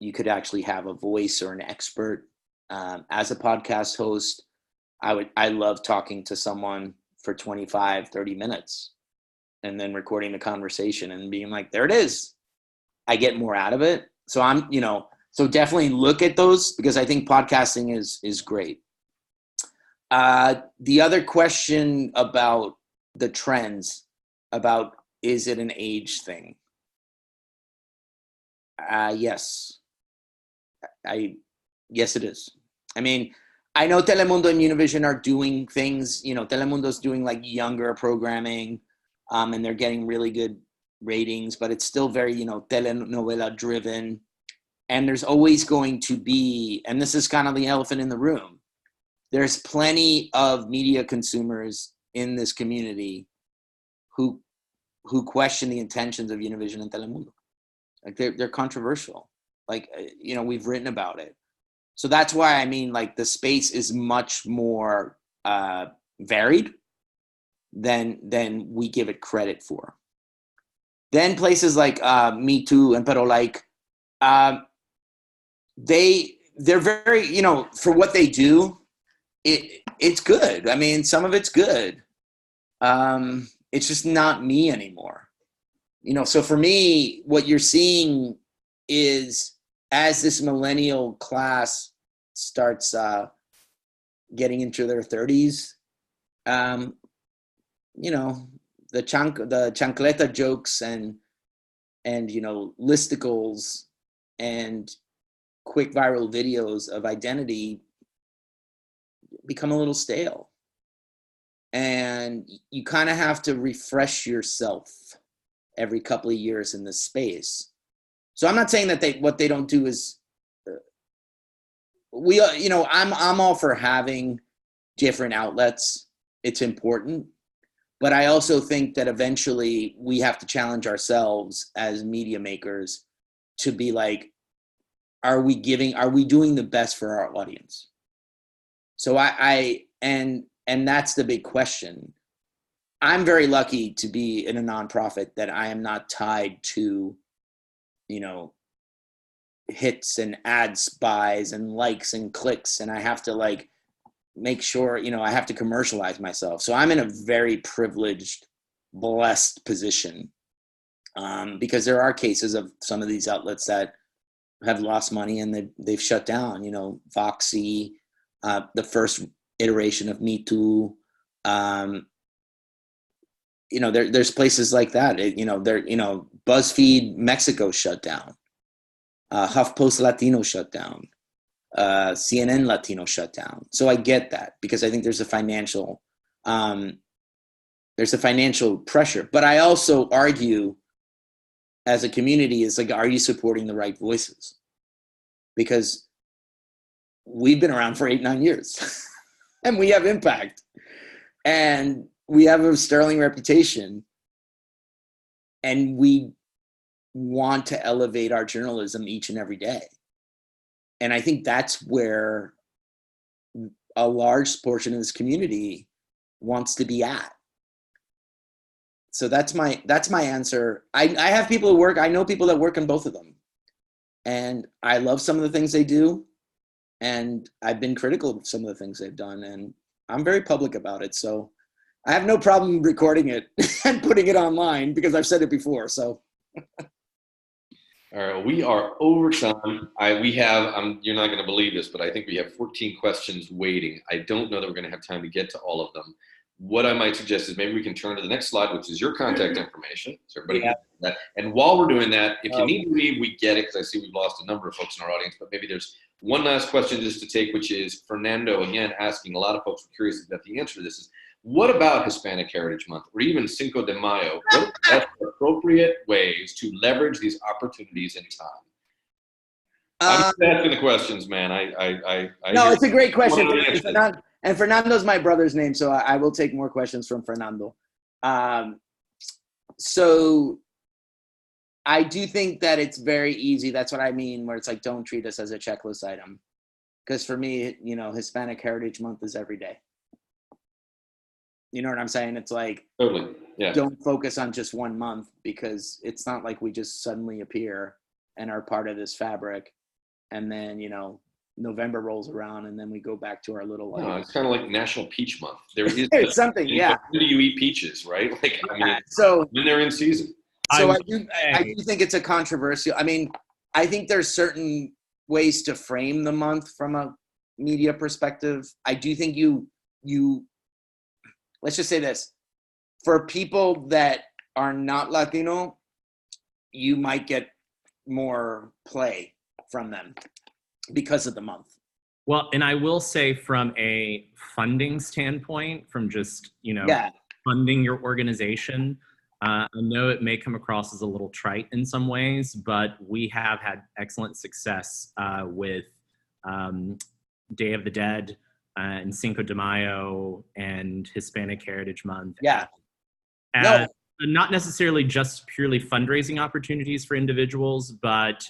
You could actually have a voice or an expert. As a podcast host, I love talking to someone for 25, 30 minutes and then recording the conversation and being like, there it is. I get more out of it. So so definitely look at those, because I think podcasting is great. The other question about the trends, about is it an age thing? Yes. Yes, it is. I mean, I know Telemundo and Univision are doing things, Telemundo's doing like younger programming, and they're getting really good ratings, but it's still very, telenovela driven. And there's always going to be, and this is kind of the elephant in the room, there's plenty of media consumers in this community who question the intentions of Univision and Telemundo. Like they're controversial. Like, we've written about it. So that's why I mean, like, the space is much more varied than we give it credit for. Then places like Me Too and Pero Like, they're very, for what they do, it's good. I mean, some of it's good. It's just not me anymore. So for me, what you're seeing is, as this millennial class starts getting into their 30s, the chancleta jokes and listicles and quick viral videos of identity become a little stale. And you kind of have to refresh yourself every couple of years in this space. So I'm not saying that what they don't do is, I'm all for having different outlets. It's important. But I also think that eventually we have to challenge ourselves as media makers to be like, are we doing the best for our audience? So and that's the big question. I'm very lucky to be in a nonprofit that I am not tied to, hits and ads buys and likes and clicks, and I have to make sure, I have to commercialize myself. So I'm in a very privileged, blessed position, because there are cases of some of these outlets that have lost money and they've shut down, Voxy, the first iteration of Me Too, there's places like that. BuzzFeed Mexico shut down. HuffPost Latino shut down. CNN Latino shut down. So I get that, because I think there's a financial pressure. But I also argue, as a community, is like, are you supporting the right voices? Because we've been around for 8-9 years and we have impact and we have a sterling reputation, and we want to elevate our journalism each and every day. And I think that's where a large portion of this community wants to be at. So that's my answer. I have people who work, I know people that work in both of them. And I love some of the things they do. And I've been critical of some of the things they've done. And I'm very public about it. So I have no problem recording it and putting it online, because I've said it before. So. All right, we are over time. We have, you're not going to believe this, but I think we have 14 questions waiting. I don't know that we're going to have time to get to all of them. What I might suggest is maybe we can turn to the next slide, which is your contact information. So everybody can do that. And while we're doing that, if you need to leave, we get it, because I see we've lost a number of folks in our audience, but maybe there's one last question just to take, which is Fernando, again, asking, a lot of folks are curious about the answer to this, is what about Hispanic Heritage Month or even Cinco de Mayo? What are the appropriate ways to leverage these opportunities in time? I'm just asking the questions, man. No, it's a great question. And Fernando's my brother's name, so I will take more questions from Fernando. So I do think that it's very easy. That's what I mean, where it's like, don't treat us as a checklist item. Because for me, you know, Hispanic Heritage Month is every day. You know what I'm saying? It's like, totally, yeah. Don't focus on just one month, because it's not like we just suddenly appear and are part of this fabric. And then, you know, November rolls around and then we go back to our little life. No, it's kind of like National Peach Month. There is something, yeah. When do you eat peaches, right? Like, I mean, so when they're in season. So I do think it's a controversial. I mean, I think there's certain ways to frame the month from a media perspective. I do think you let's just say this. For people that are not Latino, you might get more play from them because of the month. Well, and I will say from a funding standpoint, from just, you know, funding your organization, I know it may come across as a little trite in some ways, but we have had excellent success with Day of the Dead and Cinco de Mayo and Hispanic Heritage Month. Yeah. And not necessarily just purely fundraising opportunities for individuals, but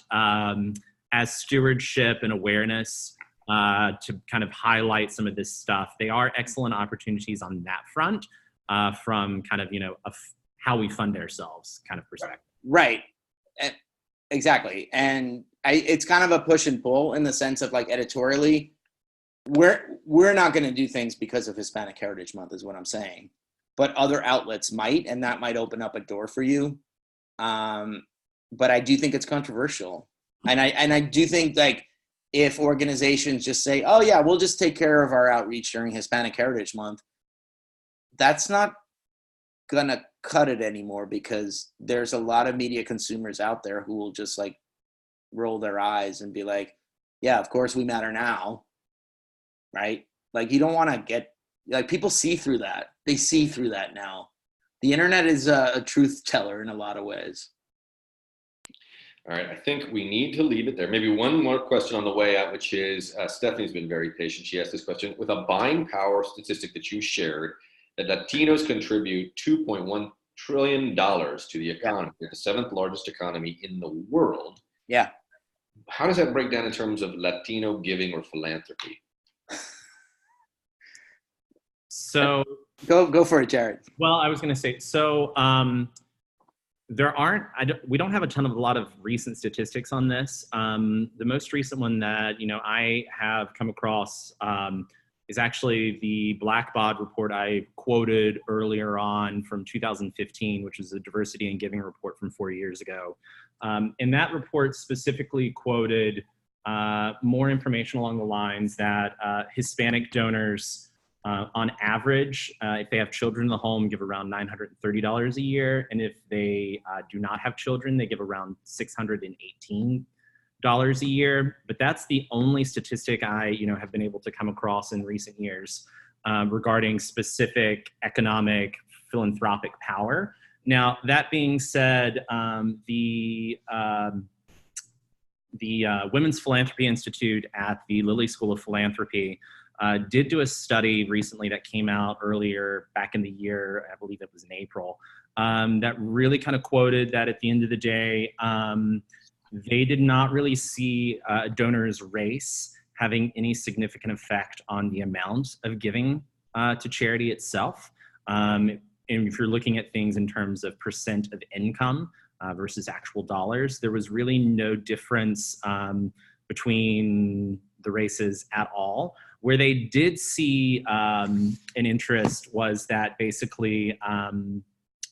as stewardship and awareness to kind of highlight some of this stuff. They are excellent opportunities on that front from kind of, you know, how we fund ourselves kind of perspective. Right. Exactly. And it's kind of a push and pull in the sense of, like, editorially, we're not going to do things because of Hispanic Heritage Month is what I'm saying, but other outlets might, and that might open up a door for you. But I do think it's controversial. And I do think, like, if organizations just say, oh yeah, we'll just take care of our outreach during Hispanic Heritage Month, that's not gonna cut it anymore, because there's a lot of media consumers out there who will just, like, roll their eyes and be like, yeah, of course we matter now, right? Like, you don't want to get, like, people see through that. They see through that now. The internet is a truth teller in a lot of ways. All right, I think we need to leave it there. Maybe one more question on the way out, which is, Stephanie's been very patient. She asked this question: with a buying power statistic that you shared, that Latinos contribute $2.1 trillion to the economy, the seventh largest economy in the world. Yeah. How does that break down in terms of Latino giving or philanthropy? So go for it, Jared. Well, I was going to say, so we don't have a lot of recent statistics on this. The most recent one that, you know, I have come across is actually the Black Bod report I quoted earlier on from 2015, which is a diversity and giving report from 4 years ago. And that report specifically quoted more information along the lines that Hispanic donors, on average, if they have children in the home, give around $930 a year. And if they do not have children, they give around $618 a year. But that's the only statistic I, you know, have been able to come across in recent years regarding specific economic philanthropic power. Now, that being said, the Women's Philanthropy Institute at the Lilly School of Philanthropy did do a study recently that came out earlier back in the year, I believe it was in April, that really kind of quoted that at the end of the day, they did not really see a donor's race having any significant effect on the amount of giving to charity itself. And if you're looking at things in terms of percent of income versus actual dollars, there was really no difference between the races at all. Where they did see an interest was that basically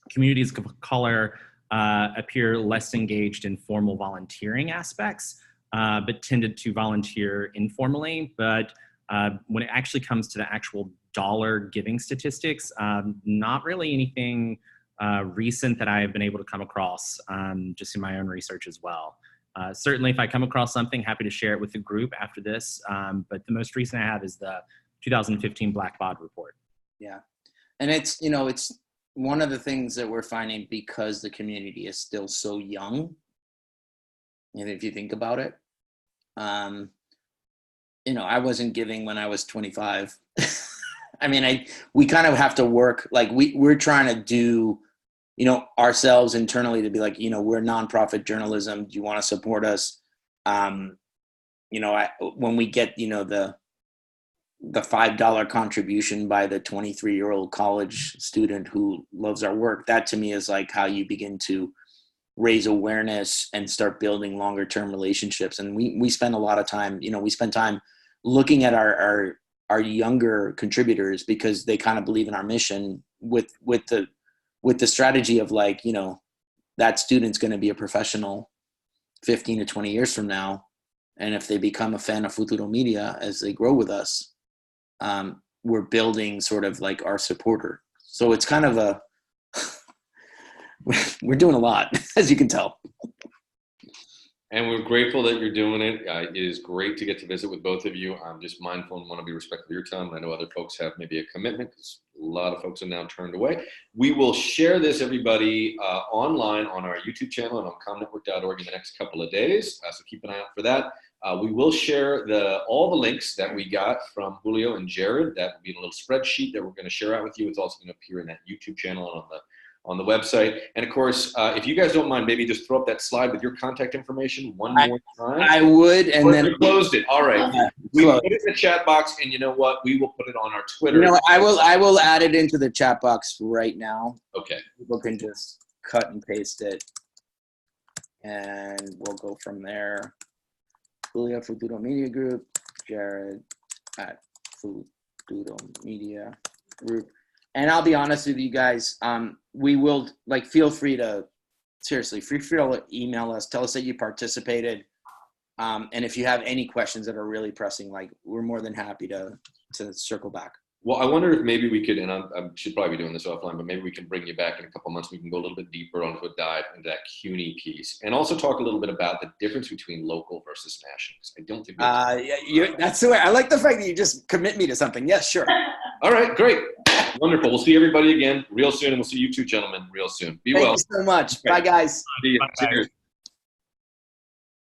communities of color appear less engaged in formal volunteering aspects, but tended to volunteer informally. But when it actually comes to the actual dollar giving statistics, not really anything recent that I have been able to come across, just in my own research as well. Certainly, if I come across something, happy to share it with the group after this. But the most recent I have is the 2015 Black Bod report. Yeah, and it's, you know, it's one of the things that we're finding because the community is still so young. And if you think about it, you know, I wasn't giving when I was 25. I mean, we kind of have to work, like we're trying to do, you know, ourselves internally to be like, you know, we're nonprofit journalism. Do you want to support us? You know, when we get, you know, the $5 contribution by the 23-year-old college student who loves our work, that to me is like how you begin to raise awareness and start building longer term relationships. And we spend a lot of time, you know, we spend time looking at our younger contributors because they kind of believe in our mission with the strategy of like, you know, that student's going to be a professional 15 to 20 years from now. And if they become a fan of Futuro Media as they grow with us, we're building sort of like our supporter. So it's kind of we're doing a lot, as you can tell. And we're grateful that you're doing it. It is great to get to visit with both of you. I'm just mindful and want to be respectful of your time. I know other folks have maybe a commitment because a lot of folks are now turned away. We will share this, everybody, online on our YouTube channel and on comnetwork.org in the next couple of days. So keep an eye out for that. We will share all the links that we got from Julio and Jared. That will be in a little spreadsheet that we're going to share out with you. It's also going to appear in that YouTube channel and on the website. And of course, if you guys don't mind, maybe just throw up that slide with your contact information one more time. I would, and then we closed it. All right, we put it in the chat box, and you know what? We will put it on our Twitter. You know, I will add it into the chat box right now. Okay. People can just cut and paste it, and we'll go from there. Julio Futuro Media Group, Jared at Futuro Media Group. And I'll be honest with you guys, we will, like, feel free to email us, tell us that you participated. And if you have any questions that are really pressing, like, we're more than happy to circle back. Well, I wonder if maybe we could, and I should probably be doing this offline, but maybe we can bring you back in a couple months. We can go a little bit deeper onto a dive into that CUNY piece, and also talk a little bit about the difference between local versus national. I don't think. That's the way. I like the fact that you just commit me to something. Yes, sure. All right, great, wonderful. We'll see everybody again real soon, and we'll see you two gentlemen real soon. Be well. Thank you so much. Bye, guys. See you. Cheers.